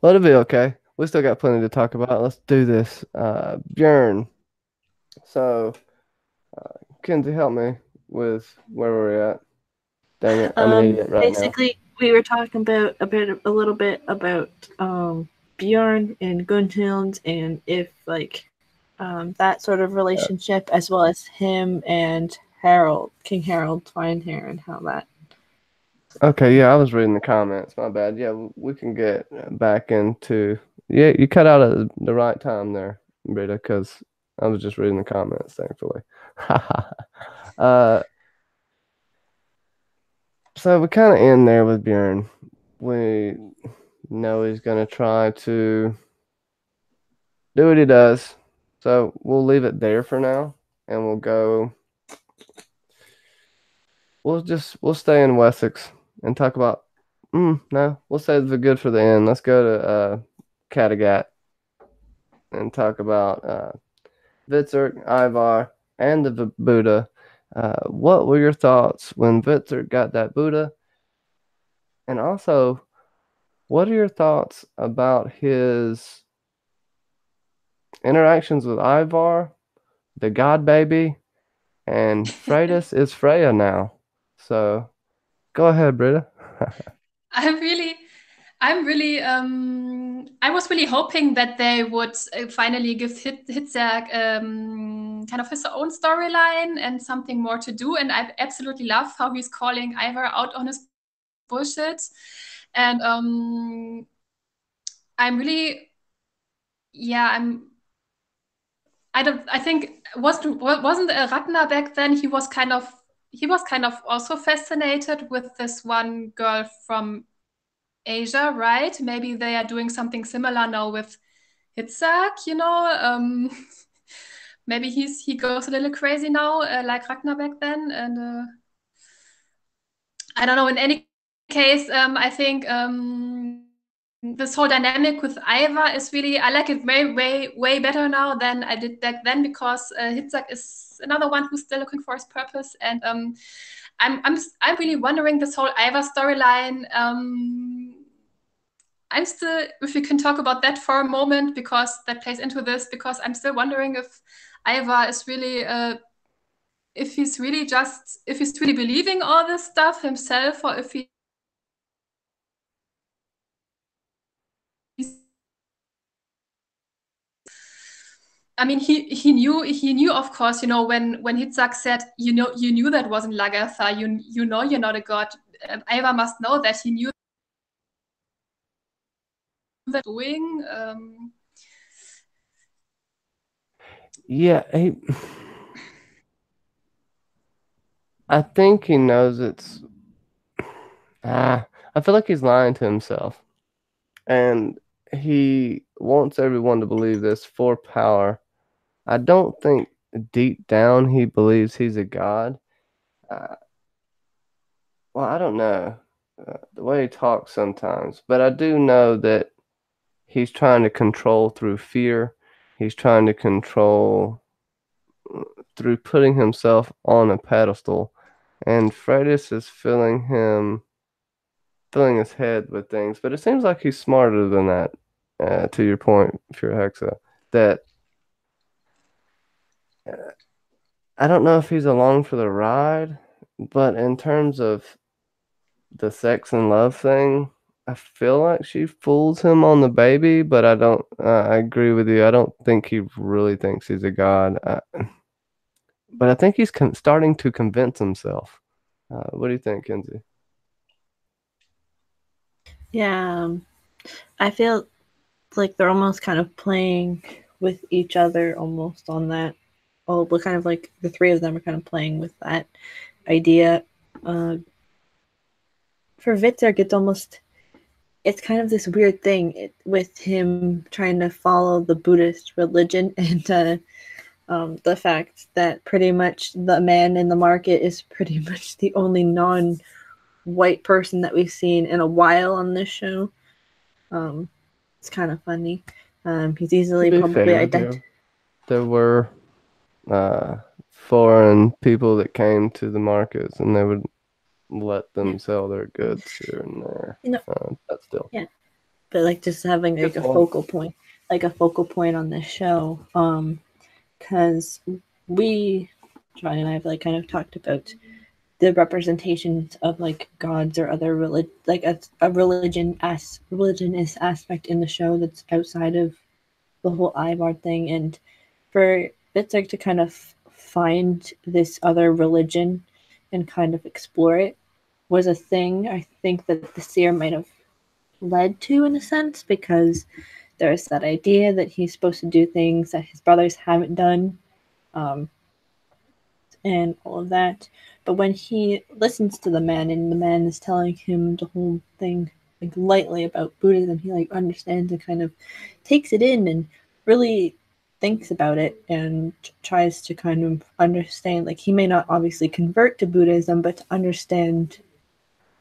Well, it'll be okay. We still got plenty to talk about. Let's do this. Bjorn. So, Kenzie, help me with where we're at. Dang it, I'm an idiot right basically, we were talking about a little bit about Bjorn and Gunhild, and if like that sort of relationship, as well as him and Harold, King Harold Twinehair, and how that. Okay, yeah, I was reading the comments. My bad. Yeah, we can get back into. Yeah, you cut out at the right time there, Brita, because I was just reading the comments, thankfully. So we kind of end there with Bjorn. We know he's going to try to do what he does. So we'll leave it there for now, and we'll go. We'll stay in Wessex and talk about. No, we'll save the good for the end. Let's go to Kattegat and talk about Vitzer, Ivar, and the Buddha. What were your thoughts when Vitzer got that Buddha? And also, what are your thoughts about his interactions with Ivar, the God Baby, and Freydis is Freya now? So, go ahead, Britta. I was really hoping that they would finally give Hitzak kind of his own storyline and something more to do. And I absolutely love how he's calling Ivar out on his bullshit. And I'm really, yeah, I think wasn't Ragnar back then. He was kind of also fascinated with this one girl from Asia, right? Maybe they are doing something similar now with Hitzak, maybe he goes a little crazy now, like Ragnar back then. And I don't know. In any case, I think this whole dynamic with Ivar is really, I like it way better now than I did back then, because Hitzak is another one who's still looking for his purpose. And I'm really wondering this whole Ivar storyline. I'm still, if we can talk about that for a moment, because that plays into this, because I'm still wondering if Ivar is really, if he's really believing all this stuff himself, or if he's, I mean, he knew, of course, when Hitzak said, you knew that wasn't Lagertha, you know you're not a god. Ivar must know that he knew that doing. Yeah, I think he knows it's. I feel like he's lying to himself, and he wants everyone to believe this for power. I don't think deep down he believes he's a god. Well, I don't know. the way he talks sometimes. But I do know that he's trying to control through fear. He's trying to control through putting himself on a pedestal. And Freydis is filling his head with things. But it seems like he's smarter than that. To your point, Pure Hexa, that uh, I don't know if he's along for the ride, but in terms of the sex and love thing, I feel like she fools him on the baby, but I don't. I agree with you. I don't think he really thinks he's a god. But I think he's starting to convince himself. What do you think, Kenzie? Yeah, I feel like they're almost kind of playing with each other almost on that. Oh, we're kind of like the three of them are kind of playing with that idea. Uh, for Witzig, it's kind of this weird thing with him trying to follow the Buddhist religion and the fact that pretty much the man in the market is pretty much the only non-white person that we've seen in a while on this show. It's kind of funny. He's To easily be probably fair, there were uh, foreign people that came to the markets, and they would let them yeah, sell their goods here and there. you know, But still, yeah. But like just having good like point. a focal point on this show. Because we, John and I have like kind of talked about the representations of like gods or other like a religionist aspect in the show that's outside of the whole Ivar thing, and for Witzig to kind of find this other religion and kind of explore it was a thing I think that the seer might have led to in a sense, because there's that idea that he's supposed to do things that his brothers haven't done, um, and all of that. But when he listens to the man and the man is telling him the whole thing like lightly about Buddhism, he like understands and kind of takes it in and really thinks about it and tries to kind of understand. Like he may not obviously convert to Buddhism, but to understand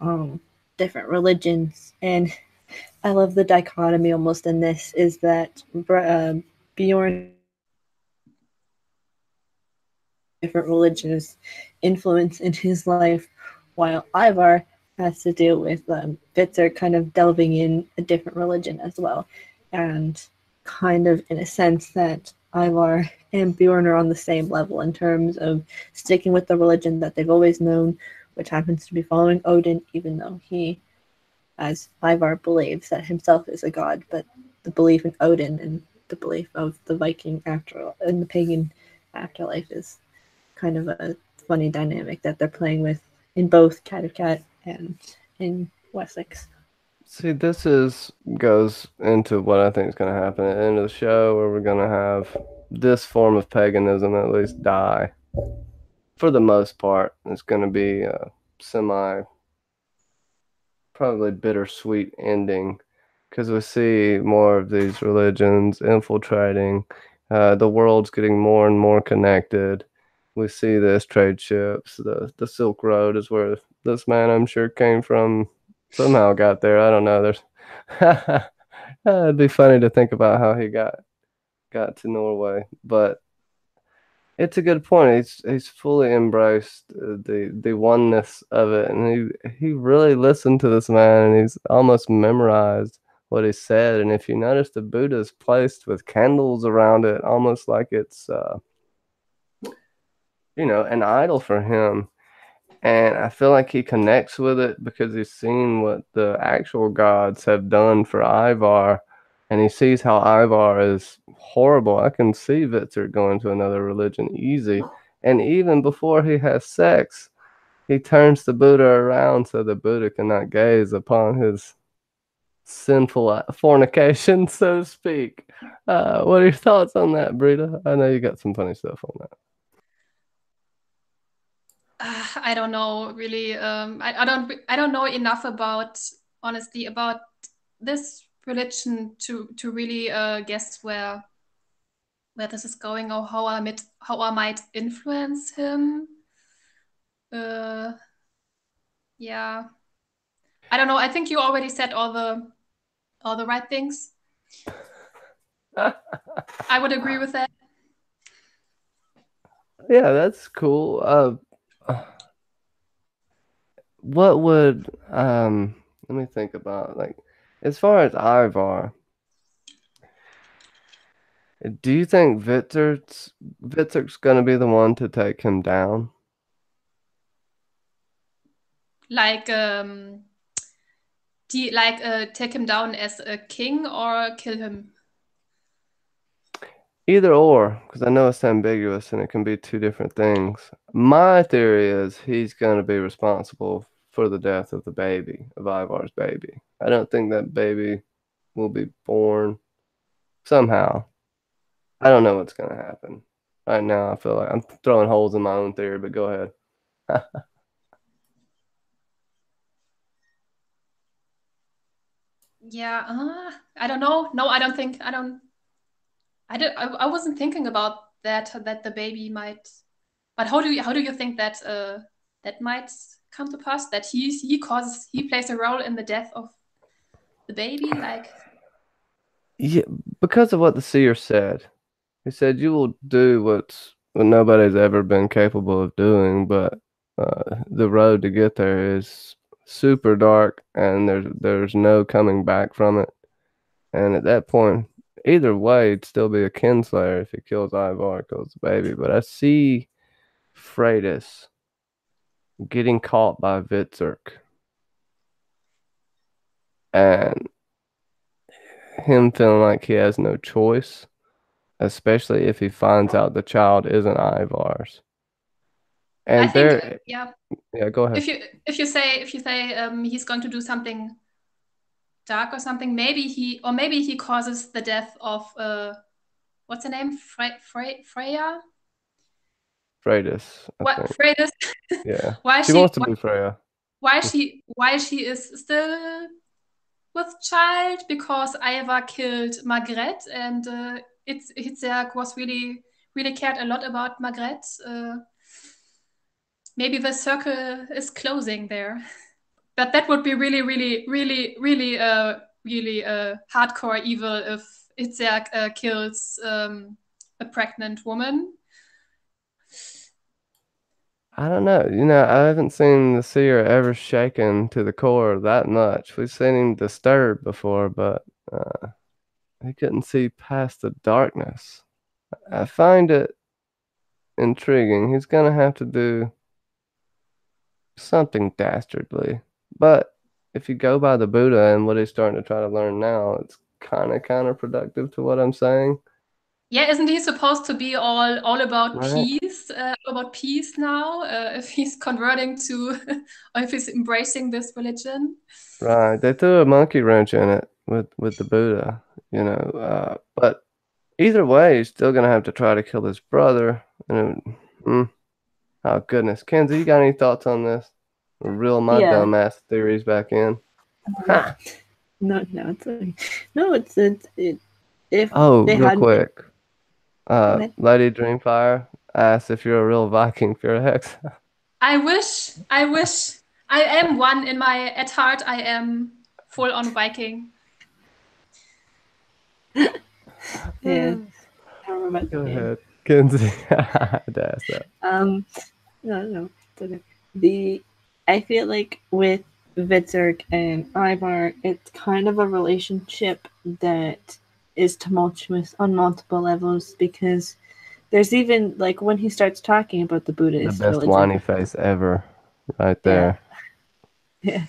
um, different religions. And I love the dichotomy almost in this is that Bjorn different religious influence in his life, while Ivar has to deal with Vitzer kind of delving in a different religion as well. And kind of in a sense that Ivar and Bjorn are on the same level in terms of sticking with the religion that they've always known, which happens to be following Odin, even though he, as Ivar believes, that himself is a god, but the belief in Odin and the belief of the Viking after and the pagan afterlife is kind of a funny dynamic that they're playing with in both Kattegat and in Wessex. See, this is goes into what I think is going to happen at the end of the show, where we're going to have this form of paganism at least die for the most part. It's going to be a semi, probably bittersweet ending because we see more of these religions infiltrating. The world's getting more and more connected. We see this trade ships. The Silk Road is where this man, I'm sure, came from. Somehow got there. I don't know. It'd be funny to think about how he got to Norway, but it's a good point. He's fully embraced the oneness of it, and he really listened to this man, and he's almost memorized what he said. And if you notice, the Buddha's placed with candles around it, almost like it's an idol for him. And I feel like he connects with it because he's seen what the actual gods have done for Ivar, and he sees how Ivar is horrible. I can see Vitzer going to another religion easy. And even before he has sex, he turns the Buddha around so the Buddha cannot gaze upon his sinful fornication, so to speak. What are your thoughts on that, Brita? I know you got some funny stuff on that. I don't know really. I don't know enough about honestly about this religion to really guess where this is going or how I might influence him. Uh, yeah, I don't know. I think you already said all the right things. I would agree with that. Yeah, that's cool. What would let me think about like as far as Ivar, do you think Victor's gonna be the one to take him down? Like take him down as a king or kill him. Either or, because I know it's ambiguous and it can be two different things. My theory is he's gonna be responsible for the death of the baby, of Ivar's baby. I don't think that baby will be born somehow. I don't know what's gonna happen. Right now, I feel like I'm throwing holes in my own theory, but go ahead. Yeah, I don't know. No, I don't think I don't. I wasn't thinking about that the baby might. But how do you think that that might come to pass? That he plays a role in the death of the baby? Like, Yeah, because of what the seer said. He said you will do what nobody's ever been capable of doing, but the road to get there is super dark, and there's no coming back from it. And at that point, either way, it'd still be a kinslayer if he kills Ivar, kills the baby. But I see Freydis getting caught by Vitzerk and him feeling like he has no choice, especially if he finds out the child isn't Ivar's. I And think there, yeah. yeah, go ahead. If you say he's going to do something dark or something, maybe he causes the death of what's her name, Freya. Freydis, I What think. Freya? Yeah. why She she wants to be Freya. why she is still with child, because Ivar killed Margrethe, and it's Hitzberg was really cared a lot about Margrethe. Maybe the circle is closing there, but that would be really hardcore evil if Hitzberg kills a pregnant woman. I don't know. I haven't seen the seer ever shaken to the core that much. We've seen him disturbed before, but he couldn't see past the darkness. I find it intriguing. He's gonna have to do something dastardly. But if you go by the Buddha and what he's starting to try to learn now, it's kind of counterproductive to what I'm saying, Yeah, isn't he supposed to be all about right? peace? About peace now? If he's converting to, or if he's embracing this religion? Right. They threw a monkey wrench in it with the Buddha. But either way, he's still gonna have to try to kill his brother. And oh goodness, Kenzie, you got any thoughts on this? Reel my Yeah. dumbass theories back in. Ha! No, it's okay. No, it. If Oh, they real had, quick. go ahead. Lady Dreamfire asks if you're a real Viking, if you're a hex. I wish. I am one at heart. I am full on Viking. Yeah, I don't remember. Go Yeah. ahead, Kenzie. I had to ask that. No, it's okay. I feel like with Vitzerk and Ivar, it's kind of a relationship that is tumultuous on multiple levels, because there's even like when he starts talking about the The Buddhist best religion. whiny face ever, right Yeah. there. Yeah.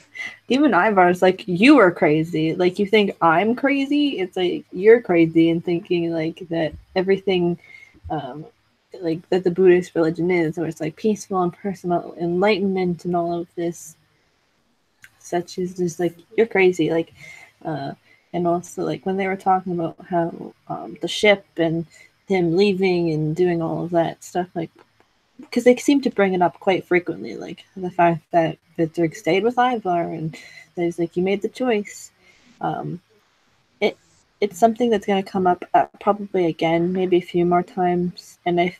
Even Ivar's like, you are crazy. Like, you think I'm crazy? It's like, you're crazy, and thinking like that everything, um, like that the Buddhist religion is, where it's like peaceful and personal enlightenment and all of this, such as just like, you're crazy. Like, and also like when they were talking about how the ship and him leaving and doing all of that stuff, like, because they seem to bring it up quite frequently, like the fact that Vidrig stayed with Ivar, and there's like, you made the choice. Um, it it's something that's going to come up probably again, maybe a few more times, and I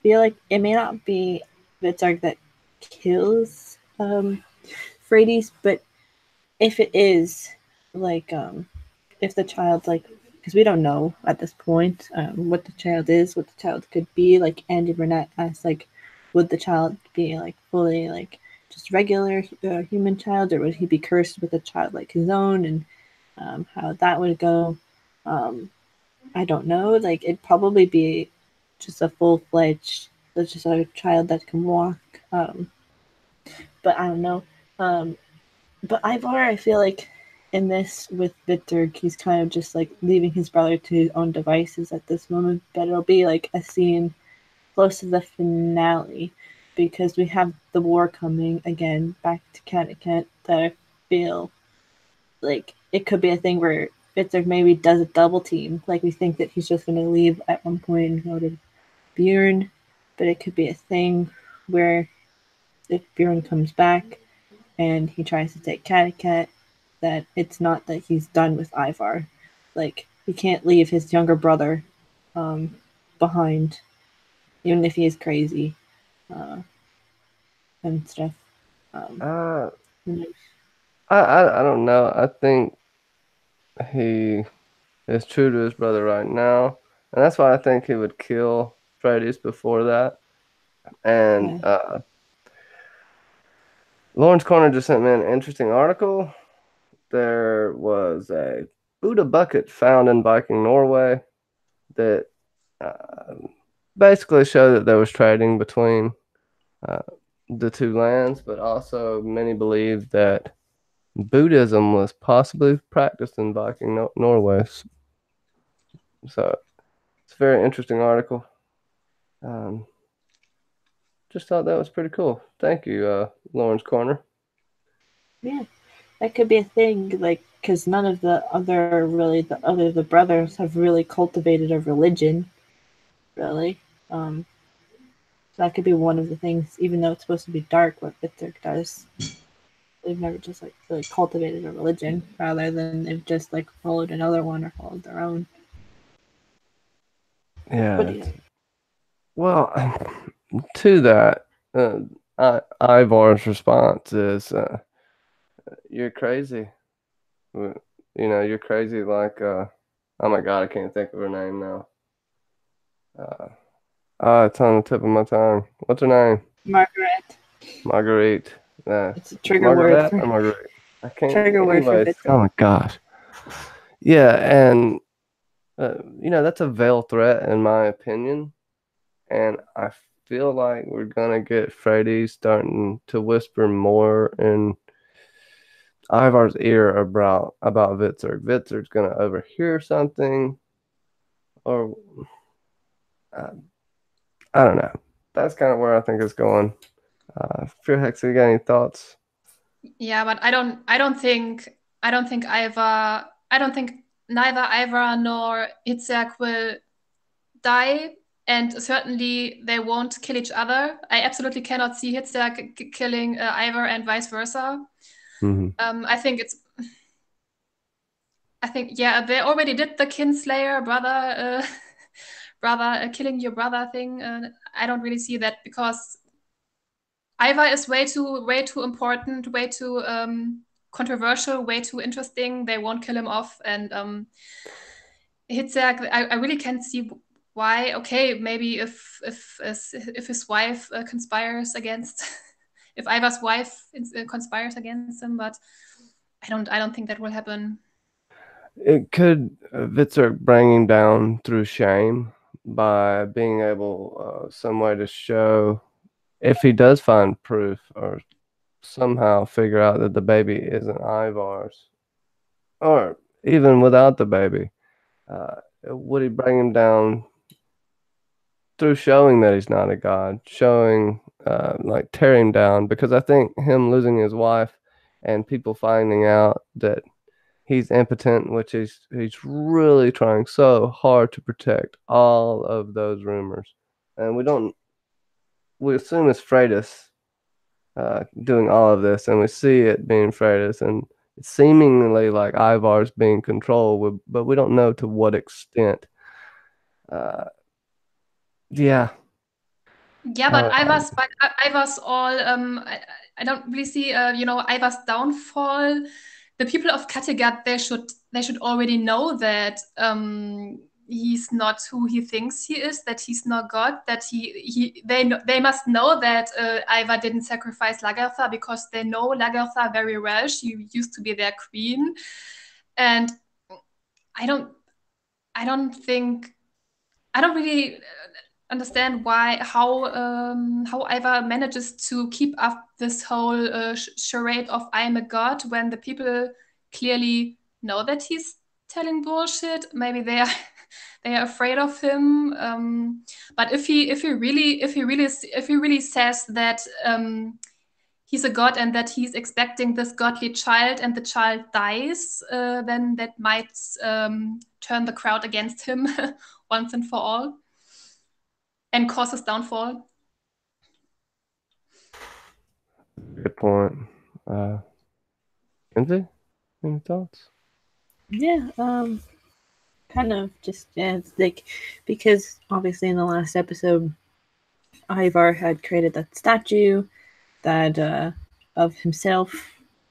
feel like it may not be Vidrig that kills Freydis, but if it is like if the child like because we don't know at this point what the child is, what the child could be. Like Andy Burnett asked, like, would the child be like fully like just regular human child, or would he be cursed with a child like his own, and how that would go. I don't know. Like it'd probably be just a full-fledged, just a child that can walk. But I don't know. Um, but Ivar, I feel like in this with Victor, he's kind of just like leaving his brother to his own devices at this moment. But it'll be like a scene close to the finale because we have the war coming again back to Kattegat that I feel like it could be a thing where Victor maybe does a double team. Like we think that he's just going to leave at one point and go to Bjorn, but it could be a thing where if Bjorn comes back and he tries to take Kattegat, that it's not that he's done with Ivar. Like he can't leave his younger brother behind, even if he is crazy uh, and stuff. Um, Uh, I don't know. I think he is true to his brother right now, and that's why I think he would kill Freydis before that. And yeah, Lawrence Corner just sent me an interesting article. There was a Buddha bucket found in Viking Norway that uh, basically showed that there was trading between uh, the two lands, but also many believe that Buddhism was possibly practiced in Viking Norway. So it's a very interesting article. Um, just thought that was pretty cool. Thank you, Lawrence Corner. yeah, that could be a thing. Like because none of the other really the brothers have really cultivated a religion, really. Um, so that could be one of the things, even though it's supposed to be dark, what Victor does. They've never just like really cultivated a religion, rather than they've just like followed another one or followed their own. What Yeah. do you think? Well, to that, Ivar's response is, "You're crazy. You're crazy." Like, oh my God, I can't think of her name now. Uh, it's on the tip of my tongue. What's her name? Margaret. Marguerite. It's a trigger word Margaret for or Marguerite? I can't. trigger word for Anyways, Victor. oh my gosh. Yeah, and that's a veiled threat in my opinion, and I feel like we're gonna get Freddy starting to whisper more in Ivar's ear about Vitzer. Vitzer's gonna overhear something, or uh, I don't know. That's kind of where I think it's going. Fearhex, you got any thoughts? Yeah, but I don't think neither Ivar nor Itzhak will die, and certainly they won't kill each other. I absolutely cannot see Itzhak killing Ivar and vice versa. Mm-hmm. I think yeah, they already did the kinslayer brother brother killing your brother thing. I don't really see that because Ivar is way too important, way too controversial, way too interesting. They won't kill him off, and Hitzak, I really can't see why. Okay, maybe if his wife conspires against, if Ivar's wife conspires against him, but I don't think that will happen. It could Vitzer bring him down through shame by being able some way to show if he does find proof or somehow figure out that the baby isn't Ivar's, or even without the baby, would he bring him down through showing that he's not a god, showing like tear him down? Because I think him losing his wife and people finding out that he's impotent, which he's really trying so hard to protect all of those rumors, and we assume it's Freydis doing all of this, and we see it being Freydis, and it's seemingly like Ivar's being controlled, but we don't know to what extent. Uh, yeah, Yeah, I but would argue. Ivar's all I don't really see Ivar's downfall the people of Kattegat, they should already know that he's not who he thinks he is, that he's not God, that they must know that Ivar didn't sacrifice Lagertha, because they know Lagertha very well. She used to be their queen, and I don't really understand how Ivar manages to keep up this whole charade of I'm a god, when the people clearly know that he's telling bullshit. Maybe they are they are afraid of him. But if he really says that he's a god and that he's expecting this godly child and the child dies, then that might turn the crowd against him once and for all and cause his downfall. Good point. Kenzie, any thoughts? Yeah, kind of just, yeah, it's like, because obviously in the last episode, Ivar had created that statue that of himself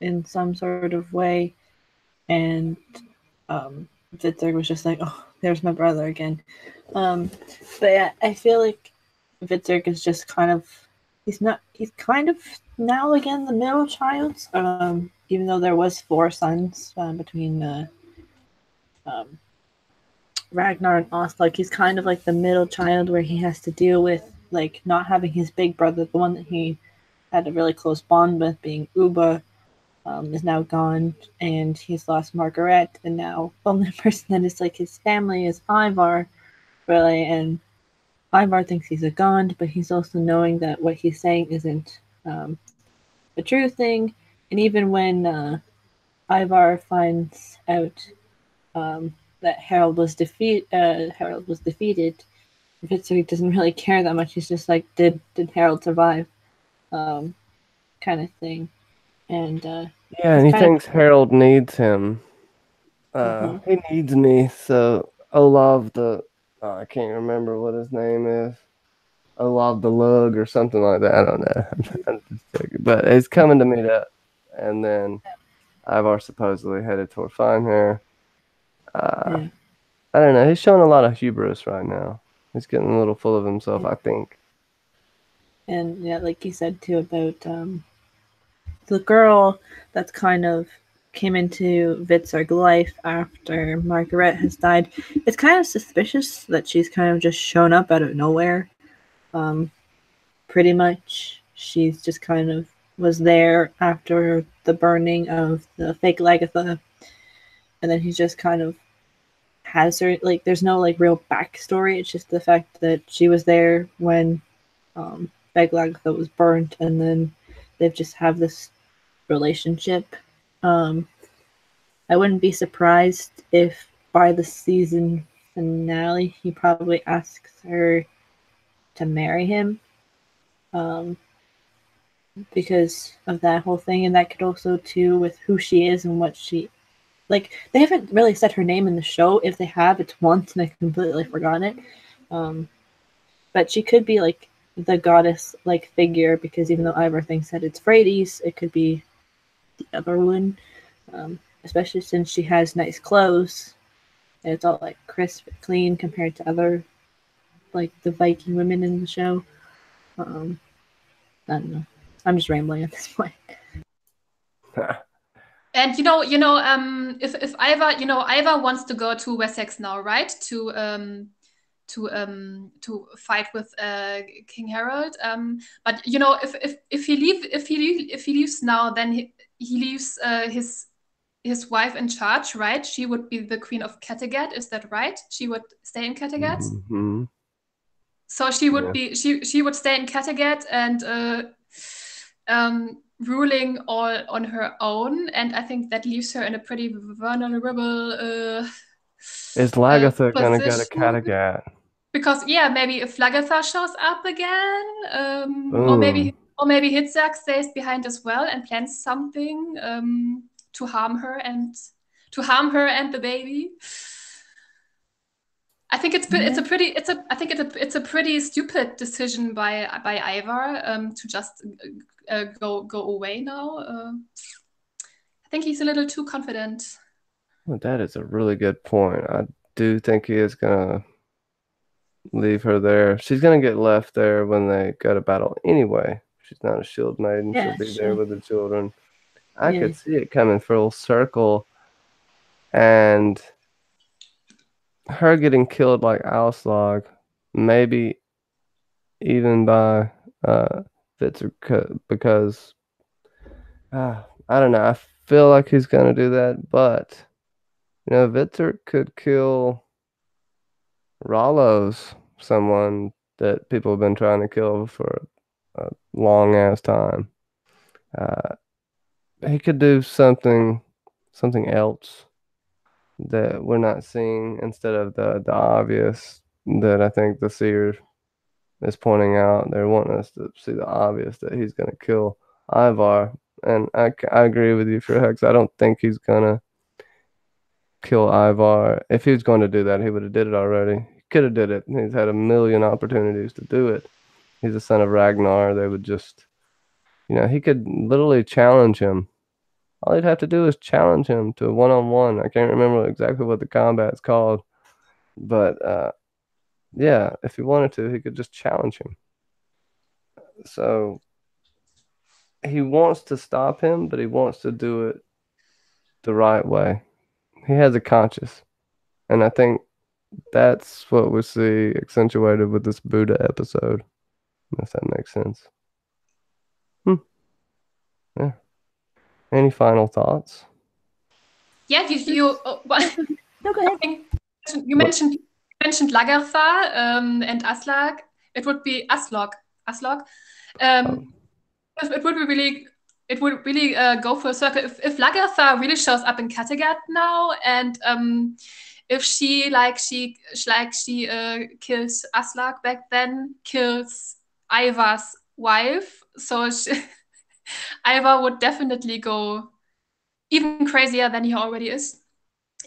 in some sort of way, and Witzig was just like, oh, there's my brother again. But yeah, I feel like Witzig is just kind of, he's kind of now again the middle child. Even though there was 4 sons between Ragnar and Aslak, he's kind of like the middle child, where he has to deal with like not having his big brother, the one that he had a really close bond with, being Uba, is now gone, and he's lost Margaret, and now the only person that is like his family is Ivar, really. And Ivar thinks he's a god, but he's also knowing that what he's saying isn't the true thing. And even when Ivar finds out that Harold was defeated, Witzig doesn't really care that much. He's just like, did Harold survive? Kind of thing. And Yeah, and he thinks Harold needs him. Mhm. He needs me. So Olav I can't remember what his name is. Olav the Lug or something like that. I don't know. I'm just joking. But he's coming to meet up, and then Ivar supposedly headed toward Finehair. Yeah. I don't know. He's showing a lot of hubris right now. He's getting a little full of himself, I think. And yeah, like you said too about the girl that's kind of came into Witzig's life after Margaret has died. It's kind of suspicious that she's kind of just shown up out of nowhere. Pretty much, she's just kind of was there after the burning of the fake Lagertha, and then he just kind of has her, like, there's no like real backstory. It's just the fact that she was there when fake Lagertha was burnt, and then they've just have this relationship. I wouldn't be surprised if by the season finale he probably asks her to marry him, because of that whole thing. And that could also too with who she is and what she, like, they haven't really said her name in the show. If they have, it's once and I completely forgot it. But she could be like the goddess like figure, because even though Ivar thinks that it's Freydis, it could be the other one. Especially since she has nice clothes. And it's all like crisp and clean compared to other, like the Viking women in the show. I don't know. I'm just rambling at this point. And if Ivar wants to go to Wessex now, right? To fight with King Harold. But if he leaves now, then he leaves his wife in charge, right? She would be the queen of Kattegat. Is that right? She would stay in Kattegat. Mm-hmm. So she would she would stay in Kattegat and ruling all on her own, and I think that leaves her in a pretty vulnerable Is Lagertha gonna go to position. Kattegat? Because maybe if Lagertha shows up again, or Boom. maybe Hitzak stays behind as well and plans something to harm her and the baby. I think it's a pretty stupid decision by Ivar to just go away now. I think he's a little too confident. Well, that is a really good point. I do think he is gonna leave her there. She's gonna get left there when they go to battle anyway. She's not a shield maiden. Yeah, She'll be there sure. with the children. I Yeah. could see it coming full circle and her getting killed like Auslag, maybe even by Vitzer because I don't know. I feel like he's gonna do that, but Vitzer could kill Rollo's someone that people have been trying to kill for a long ass time. Uh, he could do something else that we're not seeing instead of the obvious that I think the seer is pointing out. They're wanting us to see the obvious that he's going to kill Ivar. And I agree with you, Hex. I don't think he's going to kill Ivar. If he was going to do that, he would have did it already. He could have did it. He's had a million opportunities to do it. He's the son of Ragnar. They would just, he could literally challenge him. All he'd have to do is challenge him to a one-on-one. I can't remember exactly what the combat's called, but yeah, if he wanted to, he could just challenge him. So he wants to stop him, but he wants to do it the right way. He has a conscience, and I think that's what we see accentuated with this Buddha episode, if that makes sense. Yeah. Any final thoughts? Yeah, No, go ahead. you mentioned Lagertha and Aslag. It would be Aslog. Aslog. It would really go for a circle if Lagertha really shows up in Kattegat now, and if she kills Aslag back then, kills Ivar's wife, so Ivar would definitely go even crazier than he already is.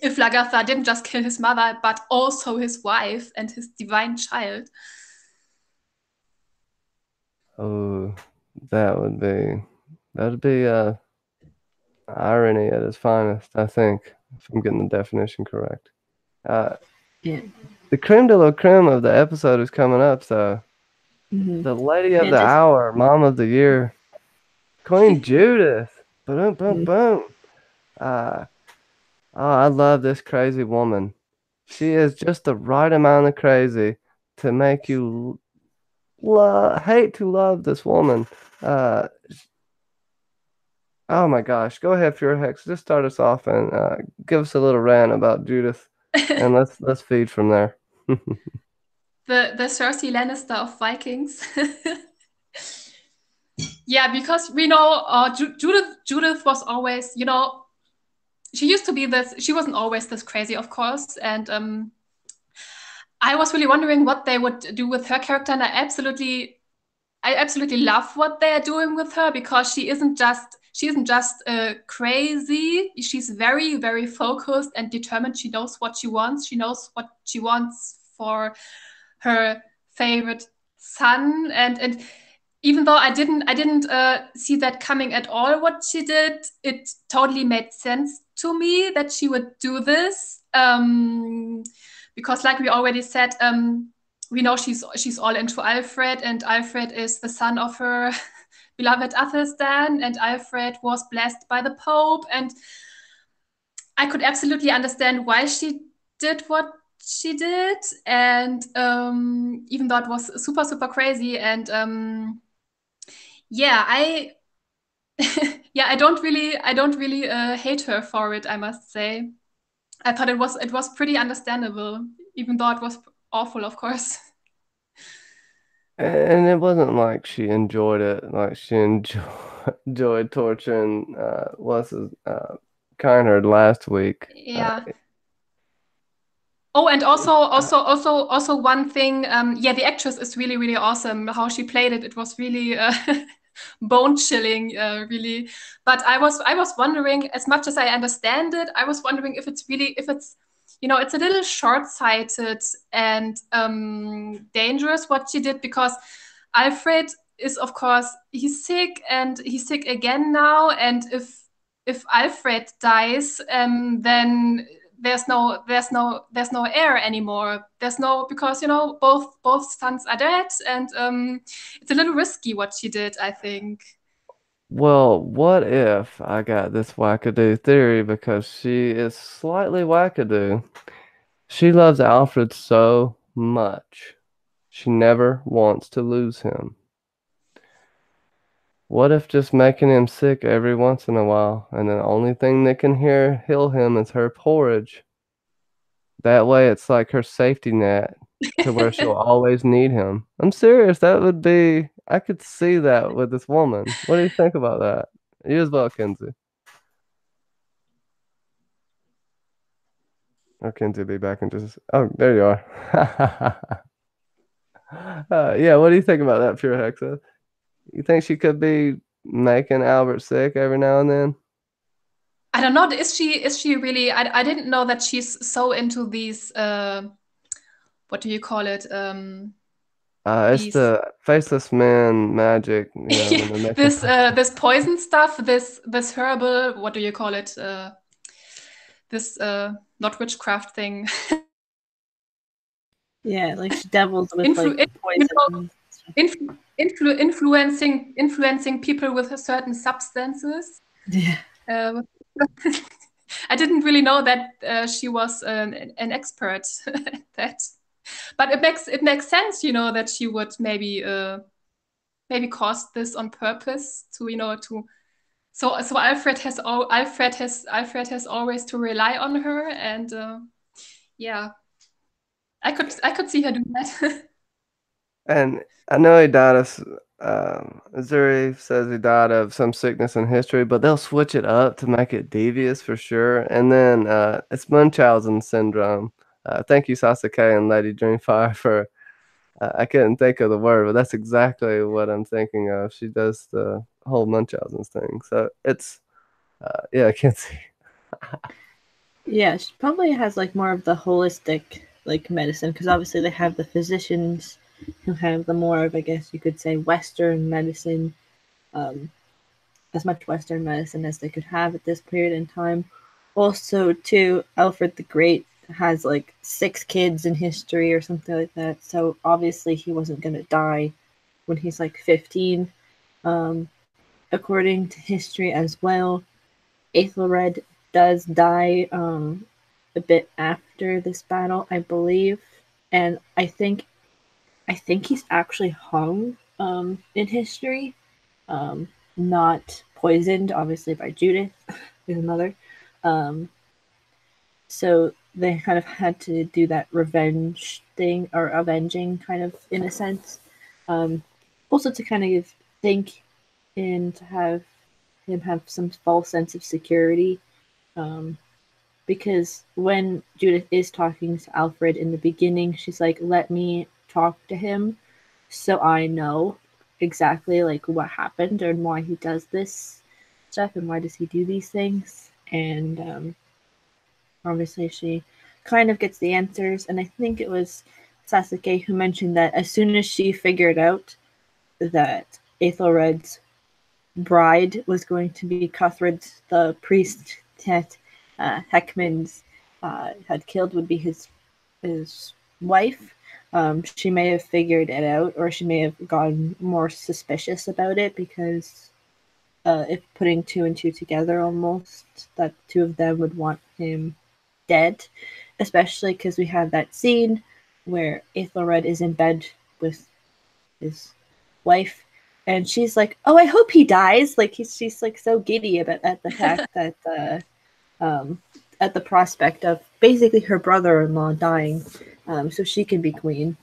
If Lagertha didn't just kill his mother, but also his wife and his divine child. Oh, that'd be irony at its finest, I think, if I'm getting the definition correct. Yeah. The creme de la creme of the episode is coming up, so the lady of the hour, mom of the year, Queen Judith. Boom, boom, boom. Oh, I love this crazy woman. She is just the right amount of crazy to make you hate to love this woman. Oh my gosh. Go ahead, Pure Hex. Just start us off and give us a little rant about Judith, and let's feed from there. the Cersei Lannister of Vikings. Yeah, because we know Judith was always, she used to be this. She wasn't always this crazy, of course, and I was really wondering what they would do with her character, and I absolutely love what they are doing with her because she isn't just crazy. She's very, very focused and determined. She knows what she wants. She knows what she wants for her favorite son, and even though I didn't see that coming at all, what she did, it totally made sense to me that she would do this. Because, like we already said, we know she's all into Alfred, and Alfred is the son of her beloved Athelstan, and Alfred was blessed by the Pope, and I could absolutely understand why she did what she did, and even though it was super, super crazy, and yeah, I don't really hate her for it, I must say. I thought it was pretty understandable, even though it was awful, of course. And it wasn't like she enjoyed it, like she enjoyed torturing what's his Kinehard last week. Yeah. Oh, and also one thing. Yeah, the actress is really, really awesome. How she played it, it was really bone chilling, really. But I was wondering, as much as I understand it, I was wondering if it's it's a little short-sighted and dangerous what she did, because Alfred is, of course, he's sick, and he's sick again now, and if Alfred dies, then there's no heir anymore. There's no, because both sons are dead, and it's a little risky what she did, I think. Well, what if I got this wackadoo theory because she is slightly wackadoo? She loves Alfred so much. She never wants to lose him. What if just making him sick every once in a while, and the only thing that can heal him is her porridge? That way it's like her safety net to where she'll always need him. I'm serious, I could see that with this woman. What do you think about that? You as well, Kenzie. Or Kenzie will be back in just. Oh, there you are. Yeah, what do you think about that, Pure Hexa? You think she could be making Albert sick every now and then? I don't know. Is she really? I didn't know that she's so into these. What do you call it? It's These the faceless man magic, when they're making. this poison stuff. This herbal. What do you call it? This not witchcraft thing. Yeah, like she devils with Influ- like poison. Influencing people with certain substances. Yeah. I didn't really know that she was an expert at that, but it makes sense, that she would maybe cause this on purpose to. So Alfred has always to rely on her, and yeah, I could see her do that. And I know he died of, Zuri says he died of some sickness in history, but they'll switch it up to make it devious for sure. And then it's Munchausen syndrome. Thank you, Sasuke and Lady Dreamfire, for. I couldn't think of the word, but that's exactly what I'm thinking of. She does the whole Munchausen's thing. So it's, yeah, I can't see. Yeah, she probably has like more of the holistic like medicine, because obviously they have the physicians who have the more of, I guess you could say, Western medicine, as much Western medicine as they could have at this period in time. Also, too, Alfred the Great has like 6 kids in history or something like that, so obviously he wasn't going to die when he's like 15. According to history as well, Aethelred does die a bit after this battle, I believe, and I think he's actually hung in history, not poisoned, obviously, by Judith, his mother. So they kind of had to do that revenge thing, or avenging, kind of, in a sense. Also to kind of think and to have him have some false sense of security. Because when Judith is talking to Alfred in the beginning, she's like, let me talk to him so I know exactly like what happened and why he does this stuff and why does he do these things. And obviously she kind of gets the answers, and I think it was Sasuke who mentioned that as soon as she figured out that Aethelred's bride was going to be Cuthred, the priest that Heckman's had killed, would be his wife. She may have figured it out, or she may have gotten more suspicious about it, because if putting 2 and 2 together, almost that 2 of them would want him dead, especially because we have that scene where Aethelred is in bed with his wife, and she's like, "Oh, I hope he dies!" Like she's like so giddy at the fact that at the prospect of basically her brother-in-law dying, so she can be queen.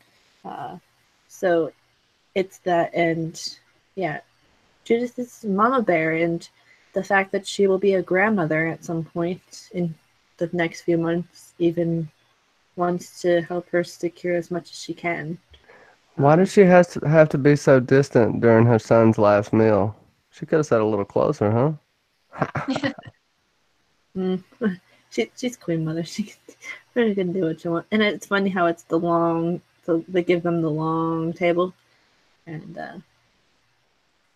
So it's that, and yeah, Judith is Mama Bear, and the fact that she will be a grandmother at some point in the next few months even wants to help her secure as much as she can. Why does she have to be so distant during her son's last meal? She could have sat a little closer, huh? She's queen mother. She's really gonna do what she wants. And it's funny how it's the long, so they give them the long table, and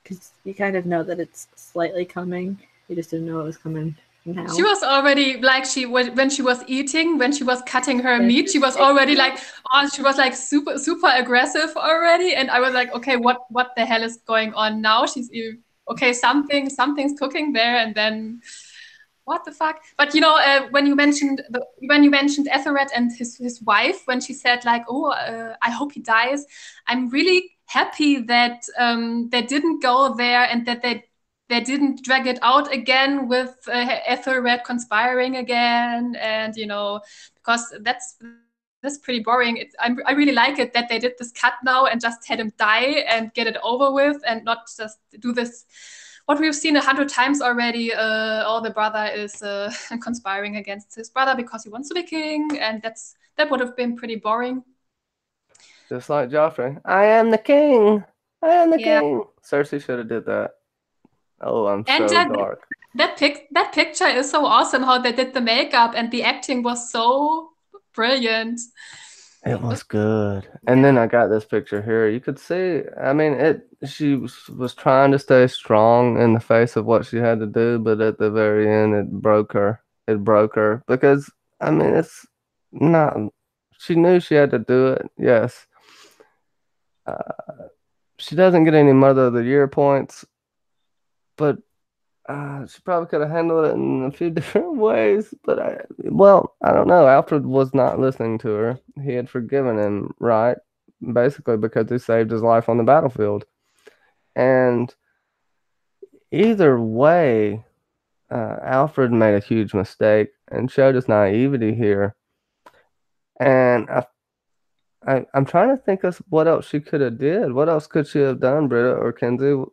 because you kind of know that it's slightly coming. You just didn't know it was coming now. She was already like when she was eating, when she was cutting her meat, she was already like, oh, she was like super aggressive already, and I was like, okay, what the hell is going on now? She's okay, something's cooking there, and then what the fuck? But you know, when you mentioned Ethelred and his wife, when she said like, oh, I hope he dies, I'm really happy that they didn't go there and that they didn't drag it out again with Ethelred conspiring again, and you know, because that's pretty boring. I really like it that they did this cut now and just had him die and get it over with, and not just do this. What we've seen 100 times already. Oh, the brother is conspiring against his brother because he wants to be king, and that would have been pretty boring. Just like Joffrey. I am the king. I am the Yeah. king. Cersei should have did that. Oh, I'm And so dark. that picture is so awesome. How they did the makeup and the acting was so brilliant. It was good. And then I got this picture here. You could see, I mean, she was trying to stay strong in the face of what she had to do, but at the very end, it broke her. It broke her because, I mean, it's not, she knew she had to do it. Yes. She doesn't get any Mother of the Year points, but she probably could have handled it in a few different ways, but I don't know. Alfred was not listening to her. He had forgiven him, right? Basically because he saved his life on the battlefield. And either way, Alfred made a huge mistake and showed his naivety here. And I'm trying to think of what else she could have did. What else could she have done, Britta or Kenzie,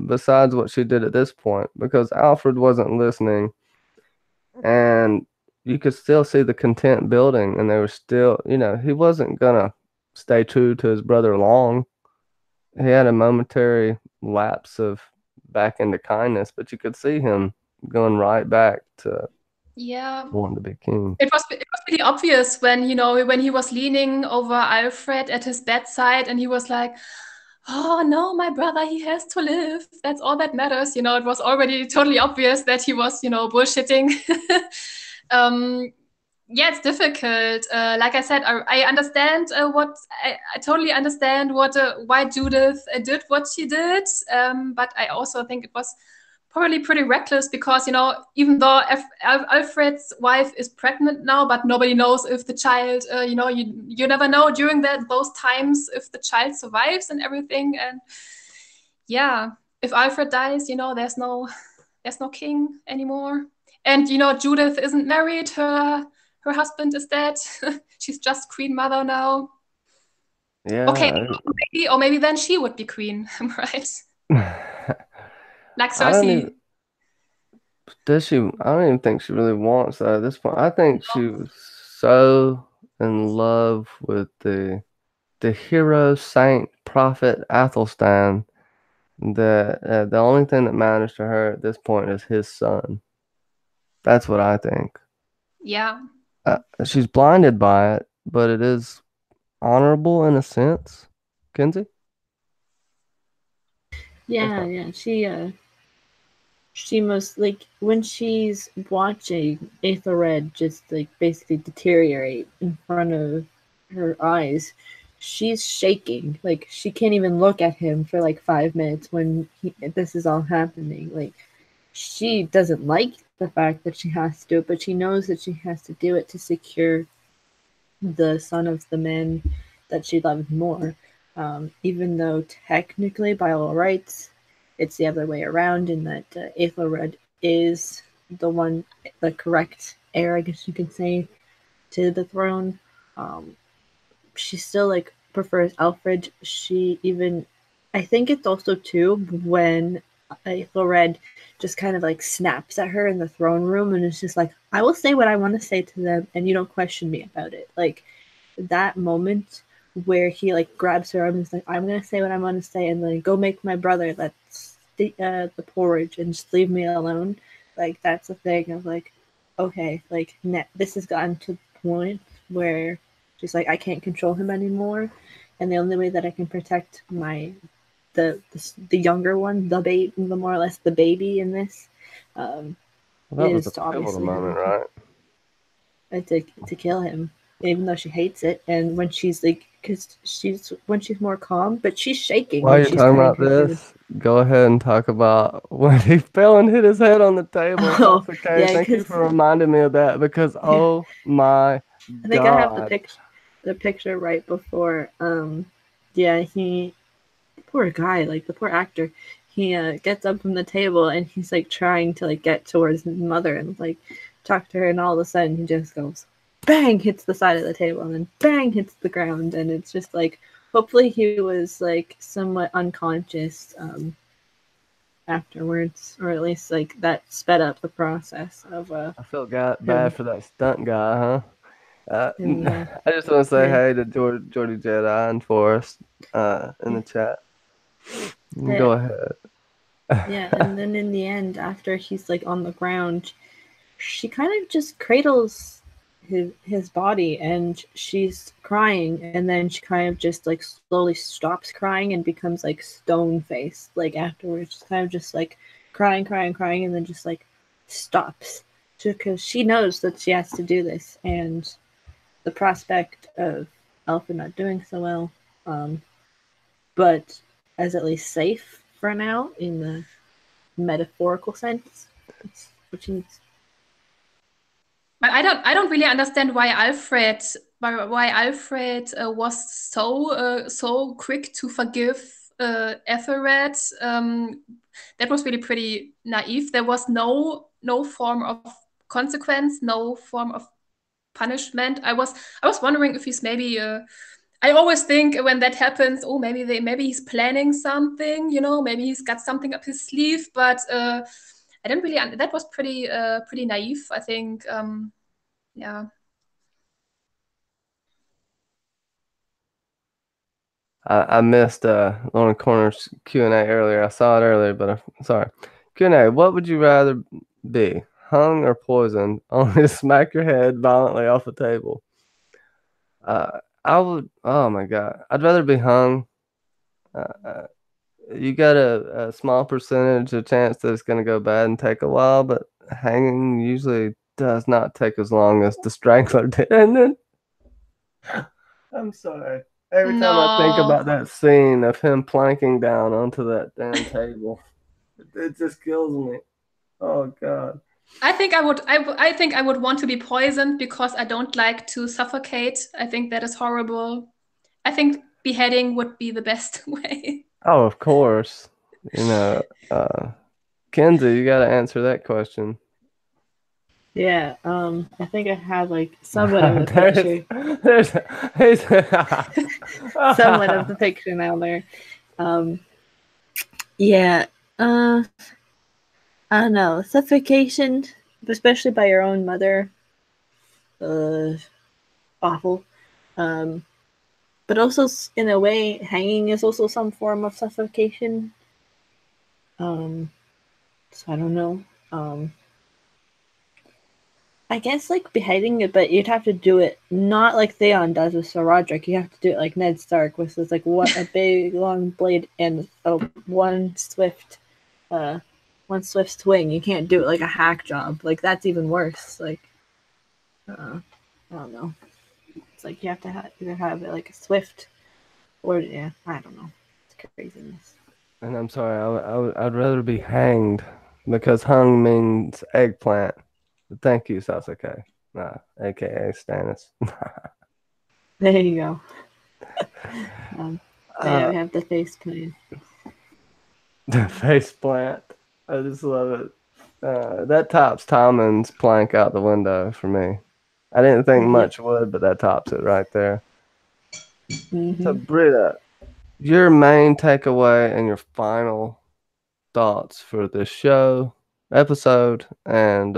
besides what she did at this point? Because Alfred wasn't listening, and you could still see the content building, and they were still, he wasn't gonna stay true to his brother long. He had a momentary lapse of back into kindness, but you could see him going right back to wanting to be king. It was pretty obvious when he was leaning over Alfred at his bedside, and he was like, "Oh no, my brother, he has to live. That's all that matters." It was already totally obvious that he was bullshitting. Yeah, it's difficult. Like I said, I understand I totally understand why Judith did what she did. But I also think it was probably pretty reckless because even though Alfred's wife is pregnant now, but nobody knows if the child you never know during those times if the child survives and everything. And yeah, if Alfred dies, there's no king anymore. And Judith isn't married. Her husband is dead. She's just queen mother now. Yeah. Okay, maybe then she would be queen, right? Like Cersei. Does she? I don't even think she really wants that at this point. I think she was so in love with the hero, saint, prophet Athelstan that the only thing that matters to her at this point is his son. That's what I think. Yeah. She's blinded by it, but it is honorable in a sense. Kenzie? Yeah. She must, like, when she's watching Ethelred just like basically deteriorate in front of her eyes, she's shaking. Like, she can't even look at him for like 5 minutes when this is all happening. Like, she doesn't like the fact that she has to do it, but she knows that she has to do it to secure the son of the man that she loved more. Even though technically, by all rights, it's the other way around in that Ethelred is the correct heir, I guess you could say, to the throne. She still like prefers Alfred. I think it's also too when Ethelred just kind of like snaps at her in the throne room and it's just like, I will say what I want to say to them and you don't question me about it. Like that moment where he like grabs her arm and is like, I'm gonna say what I want to say and then go make my brother the porridge and just leave me alone. Like that's a thing of like, okay, like this has gotten to the point where she's like, I can't control him anymore, and the only way that I can protect the younger one, the more or less the baby in this, Well, that was is a to pivotal obviously moment, right? to kill him, even though she hates it. And when she's like, because when she's more calm, but she's shaking While and you're she's talking cutting about her food. this, go ahead and talk about when he fell and hit his head on the table, if Oh that's okay. yeah, Thank you because for reminding me of that because yeah, oh my I think I have God. the picture right before. Yeah, he poor guy, like the poor actor. He gets up from the table and he's like trying to like get towards his mother and like talk to her, and all of a sudden he just goes bang, hits the side of the table, and then bang, hits the ground, and it's just like hopefully he was like somewhat unconscious afterwards, or at least like that sped up the process of I feel bad him for that stunt guy, huh? him I just want to say yeah. hey to Jordy Jedi and Forrest in the chat. Yeah, Go ahead. yeah, and then in the end, after he's like on the ground, she kind of just cradles his body, and she's crying, and then she kind of just like slowly stops crying and becomes like stone faced. Like afterwards, she's kind of just like crying, crying, crying, and then just like stops because she knows that she has to do this, and the prospect of Alpha not doing so well, um, but as at least safe for now in the metaphorical sense. That's what she needs. But I don't really understand why Alfred was so quick to forgive Ethelred. That was really pretty naive. There was no form of consequence, no form of punishment. I was wondering if he's maybe. I always think when that happens, oh, maybe he's planning something, maybe he's got something up his sleeve. But I didn't really. That was pretty naive, I think. Yeah. I missed Lauren Corner's Q&A earlier. I saw it earlier, but I'm sorry. Q&A, what would you rather be, hung or poisoned, only to smack your head violently off a table? I would, oh my God, I'd rather be hung. Uh, you got a small percentage of chance that it's going to go bad and take a while, but hanging usually does not take as long as the strangler did. And then, I'm sorry. Every time I think No, about that scene of him planking down onto that damn table, it just kills me. Oh God. I think I think I would want to be poisoned because I don't like to suffocate. I think that is horrible. I think beheading would be the best way. Oh, of course. You know, uh, Kenzie, you got to answer that question. Yeah, I think I have like somewhat of the there's, picture, there's, somewhat of the picture now there. Um, yeah, uh, I don't know, suffocation, especially by your own mother, uh, awful. Um, but also in a way, hanging is also some form of suffocation. So I don't know. I guess like beheading it, but you'd have to do it not like Theon does with Sir Roderick. You have to do it like Ned Stark, with like what a big long blade and uh, one swift swing. You can't do it like a hack job. Like that's even worse. Like I don't know. It's like you have to either have it like a swift or yeah, I don't know. It's craziness. and I'm sorry, I'd rather be hanged because hung means eggplant. But thank you, Sasuke, aka Stannis. There you go. Yeah, uh, we have the face plan. the face plant. I just love it. That tops Tommen's plank out the window for me. I didn't think Yep. much would, but that tops it right there. So, Mm-hmm. Britta, your main takeaway and your final thoughts for this show episode, and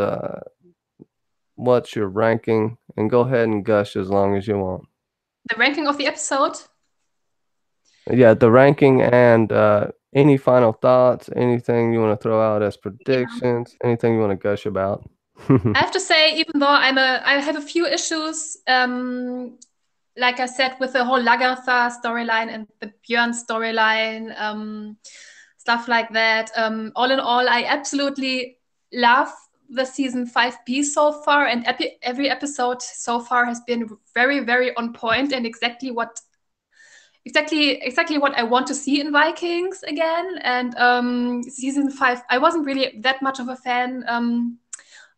what's your ranking? And go ahead and gush as long as you want. The ranking of the episode. Yeah, the ranking and any final thoughts, anything you want to throw out as Yeah. predictions, anything you want to gush about. I have to say, even though I have a few issues, like I said, with the whole Lagertha storyline and the Bjorn storyline, stuff like that. All in all, I absolutely love the season 5B so far, and every episode so far has been very, very on point and exactly what I want to see in Vikings again. And season 5, I wasn't really that much of a fan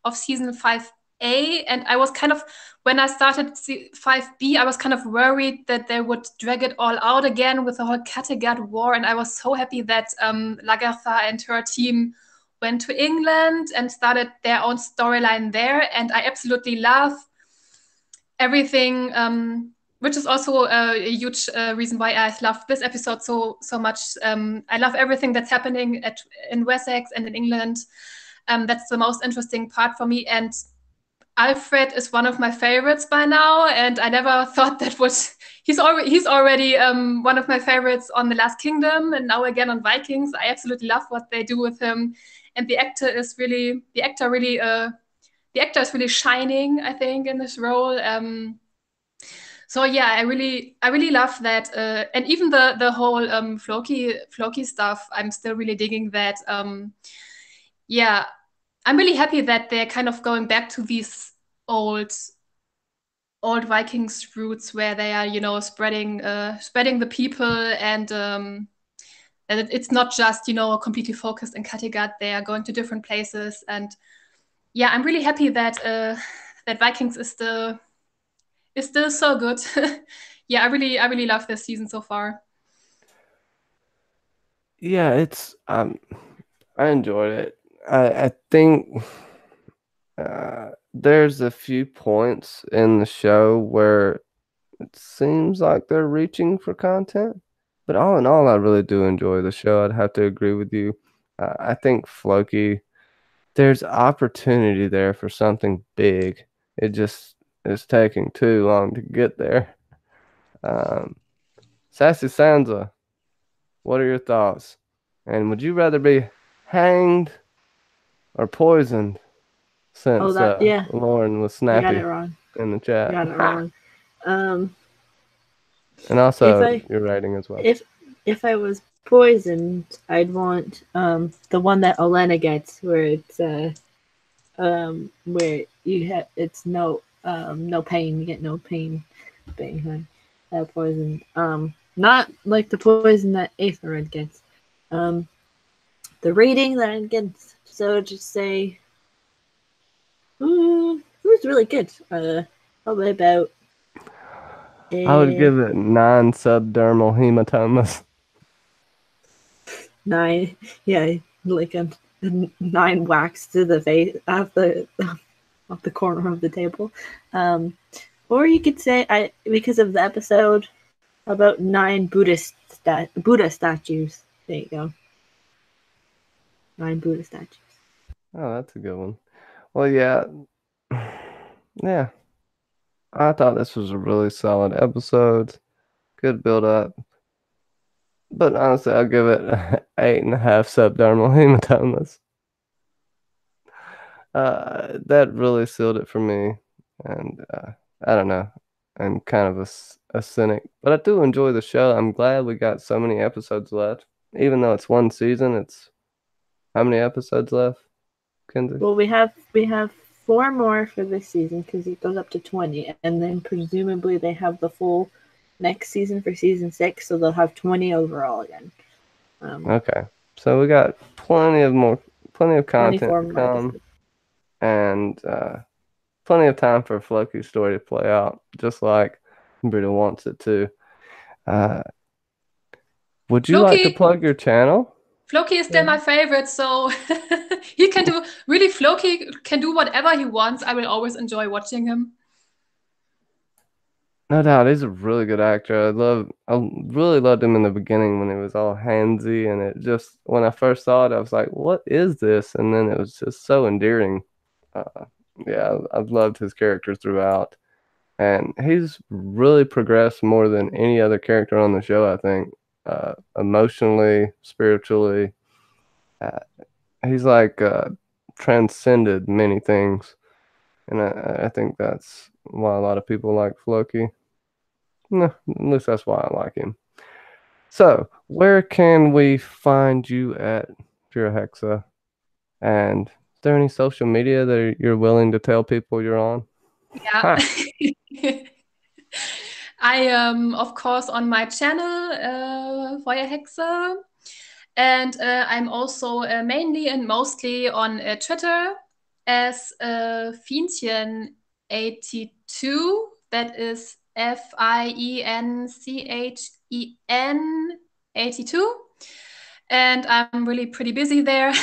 of season 5A, and I was kind of, when I started 5B, I was kind of worried that they would drag it all out again with the whole Kattegat war, and I was so happy that Lagertha and her team went to England and started their own storyline there, and I absolutely love everything, which is also a huge reason why I loved this episode so much. I love everything that's happening in Wessex and in England. That's the most interesting part for me. And Alfred is one of my favorites by now, and I never thought that would. He's already one of my favorites on The Last Kingdom, and now again on Vikings. I absolutely love what they do with him, and the actor is really shining, I think, in this role. So yeah, I really love that, and even the whole Floki stuff. I'm still really digging that. Yeah, I'm really happy that they're kind of going back to these old old Vikings roots where they are, spreading the people, and it's not just completely focused in Kattegat. They are going to different places, and yeah, I'm really happy that Vikings is still so good. Yeah, I really love this season so far. Yeah, it's I enjoyed it. I think there's a few points in the show where it seems like they're reaching for content, but all in all, I really do enjoy the show. I'd have to agree with you. I think Floki, there's opportunity there for something big. It just is taking too long to get there. Um, Sassy Sansa, what are your thoughts? And would you rather be hanged or poisoned? Oh, Since that yeah, Lauren was you got snappy it wrong. in the You chat, got it wrong. Um, and if also I your rating as well. if I was poisoned, I'd want the one that Olenna gets, where it's where you have it's no pain, you get no pain being poisoned. Not like the poison that Aethelred gets. The rating that I'd get, so just say, it was really good. Probably about I would a give it 9 subdermal hematomas. 9. Yeah, like a 9 whacks to the face off the corner of the table. Or you could say, because of the episode, about 9 Buddha statues. There you go. 9 Buddha statues. Oh, that's a good one. Well, yeah, yeah. I thought this was a really solid episode. Good build up. But honestly, I'll give it 8.5 subdermal hematomas. That really sealed it for me. And I don't know. I'm kind of a cynic, but I do enjoy the show. I'm glad we got so many episodes left. Even though it's one season, it's how many episodes left, Kenzie? Well, we have 4 more for this season because it goes up to 20, and then presumably they have the full next season for season 6, so they'll have 20 overall again. Okay, so we got plenty of content 24 to more come, episodes. and plenty of time for Floki's story to play out, just like Britta wants it to. Uh, would you like to Floki, plug your channel? Floki is still my favorite, so he can do really. Floki can do whatever he wants. I will always enjoy watching him. No doubt, he's a really good actor. I really loved him in the beginning when he was all handsy, and it just when I first saw it, I was like, "What is this?" And then it was just so endearing. Uh, yeah, I've loved his character throughout, and he's really progressed more than any other character on the show. I think, emotionally, spiritually, uh, he's like transcended many things, and I think that's why a lot of people like Floki. No, at least that's why I like him. So, where can we find you at, Pure Hexa? And there any social media that you're willing to tell people you're on? Yeah. I am, of course, on my channel, Feuerhexe. And I'm also mainly and mostly on Twitter as Fienchen82. That is FIENCHEN 82. And I'm really pretty busy there.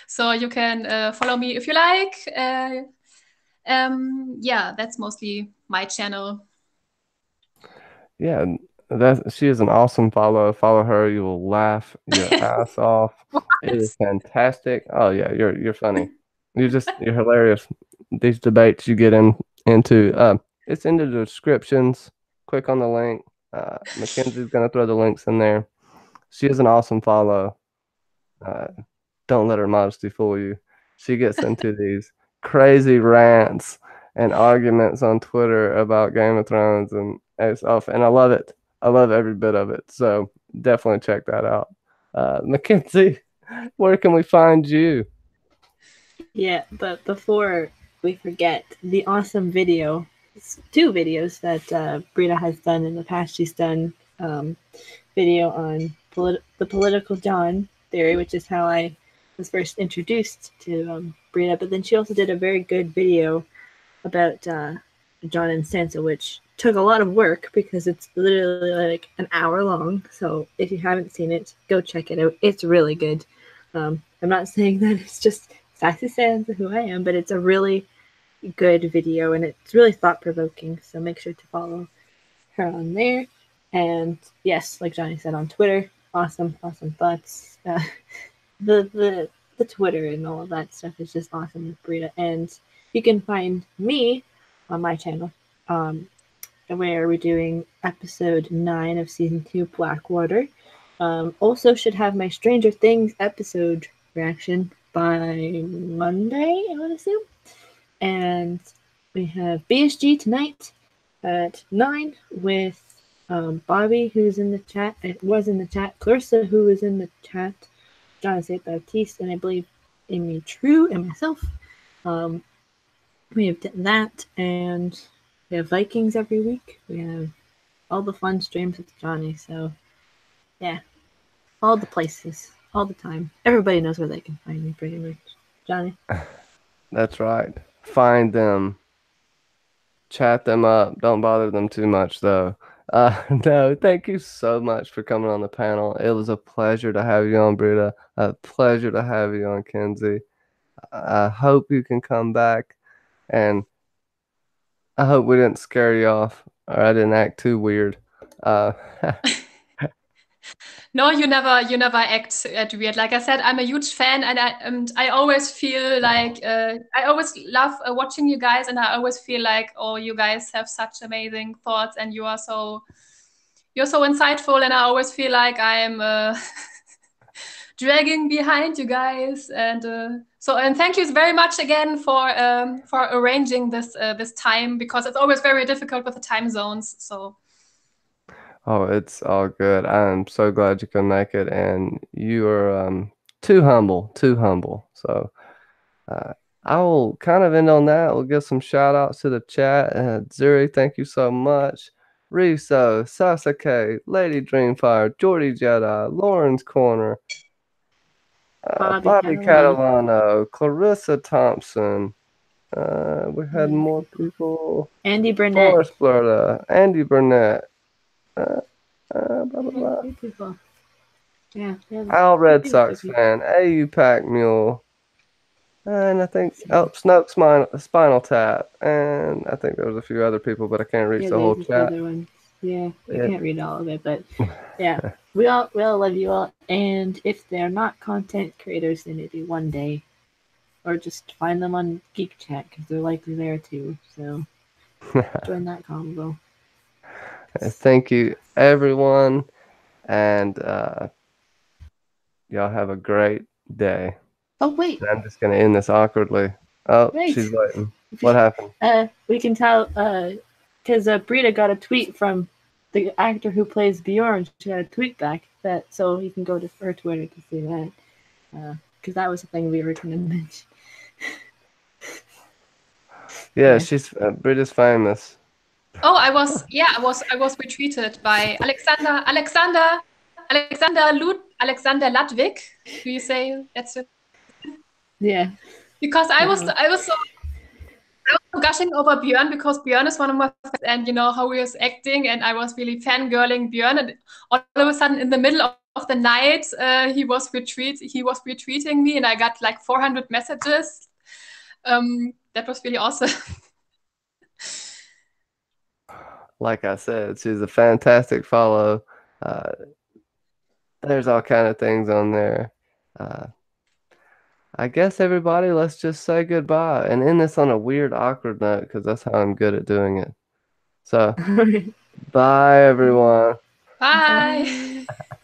So you can follow me if you like. Yeah, that's mostly my channel. Yeah, she is an awesome follow. Follow her, you will laugh your ass off. It is fantastic. Oh yeah, you're funny. You're hilarious. These debates you get into, it's in the descriptions. Click on the link. Mackenzie's gonna throw the links in there. She is an awesome follow. Uh, don't let her modesty fool you. She gets into these crazy rants and arguments on Twitter about Game of Thrones and stuff, and I love it. I love every bit of it. So definitely check that out. Mackenzie, where can we find you? Yeah, but before we forget, the awesome video, two videos that Brita has done in the past. She's done video on the political John theory, which is how I was first introduced to Brita. But then she also did a very good video about John and Sansa, which took a lot of work because it's literally like an hour long. So if you haven't seen it, go check it out. It's really good. I'm not saying that it's just sassy Sansa who I am, but it's a really good video and it's really thought provoking. So make sure to follow her on there. And yes, like Johnny said on Twitter, awesome thoughts. The Twitter and all of that stuff is just awesome with Brita. And you can find me on my channel, where we're doing episode 9 of season 2, Blackwater. Also should have my Stranger Things episode reaction by Monday, I would assume. And we have BSG tonight at 9 with Bobby, who's in the chat. It was in the chat. Clarissa, who was in the chat. John St. Baptiste, and I believe Amy True and myself. We have that, and we have Vikings every week. We have all the fun streams with Johnny. So, yeah, all the places, all the time. Everybody knows where they can find me, pretty much. Johnny? That's right. Find them. Chat them up. Don't bother them too much, though. No, thank you so much for coming on the panel. It was a pleasure to have you on, Brita. A pleasure to have you on, Kenzie. I hope you can come back, and I hope we didn't scare you off or I didn't act too weird. No, you never act weird. Like I said, I'm a huge fan, and I always feel like I always love watching you guys, and I always feel like, oh, you guys have such amazing thoughts, and you're so insightful, and I always feel like I'm dragging behind you guys, and thank you very much again for arranging this time, because it's always very difficult with the time zones. So. Oh, it's all good. I'm so glad you can make it, and you are too humble, too humble. So I will kind of end on that. We'll give some shout outs to the chat. Zuri, thank you so much. Riso, Sasuke, Lady Dreamfire, Jordy Jedi, Lauren's Corner, Bobby Catalano, Clarissa Thompson. We had more people. Andy Burnett. Forrest Florida, Andy Burnett. Blah, blah, blah. People. Yeah. Al Red Sox fan, AU Pack Mule, and I think Snoke Spinal Tap, and I think there was a few other people, but I can't reach the whole chat. Other ones. Yeah, we can't read all of it, but yeah, we all love you all. And if they're not content creators, then maybe one day, or just find them on Geek Chat because they're likely there too. So join that convo. Thank you, everyone, and y'all have a great day. Oh wait, I'm just gonna end this awkwardly. Oh, right. She's waiting. What happened? We can tell because Brita got a tweet from the actor who plays Bjorn. She got a tweet back so you can go to her Twitter to see that because that was the thing we were going to mention. Yeah, Yeah. she's British famous. Oh, I was retweeted by Alexander Ludwig. Do you say that's it? Yeah. Because Wow. I was so gushing over Bjorn because Bjorn is one of my favorites, and you know how he was acting, and I was really fangirling Bjorn, and all of a sudden in the middle of the night, he was retweeting me, and I got like 400 messages. That was really awesome. Like I said, she's a fantastic follow. Uh, there's all kind of things on there. Uh, I guess everybody, let's just say goodbye and end this on a weird, awkward note because that's how I'm good at doing it. So, bye everyone. Bye. Bye.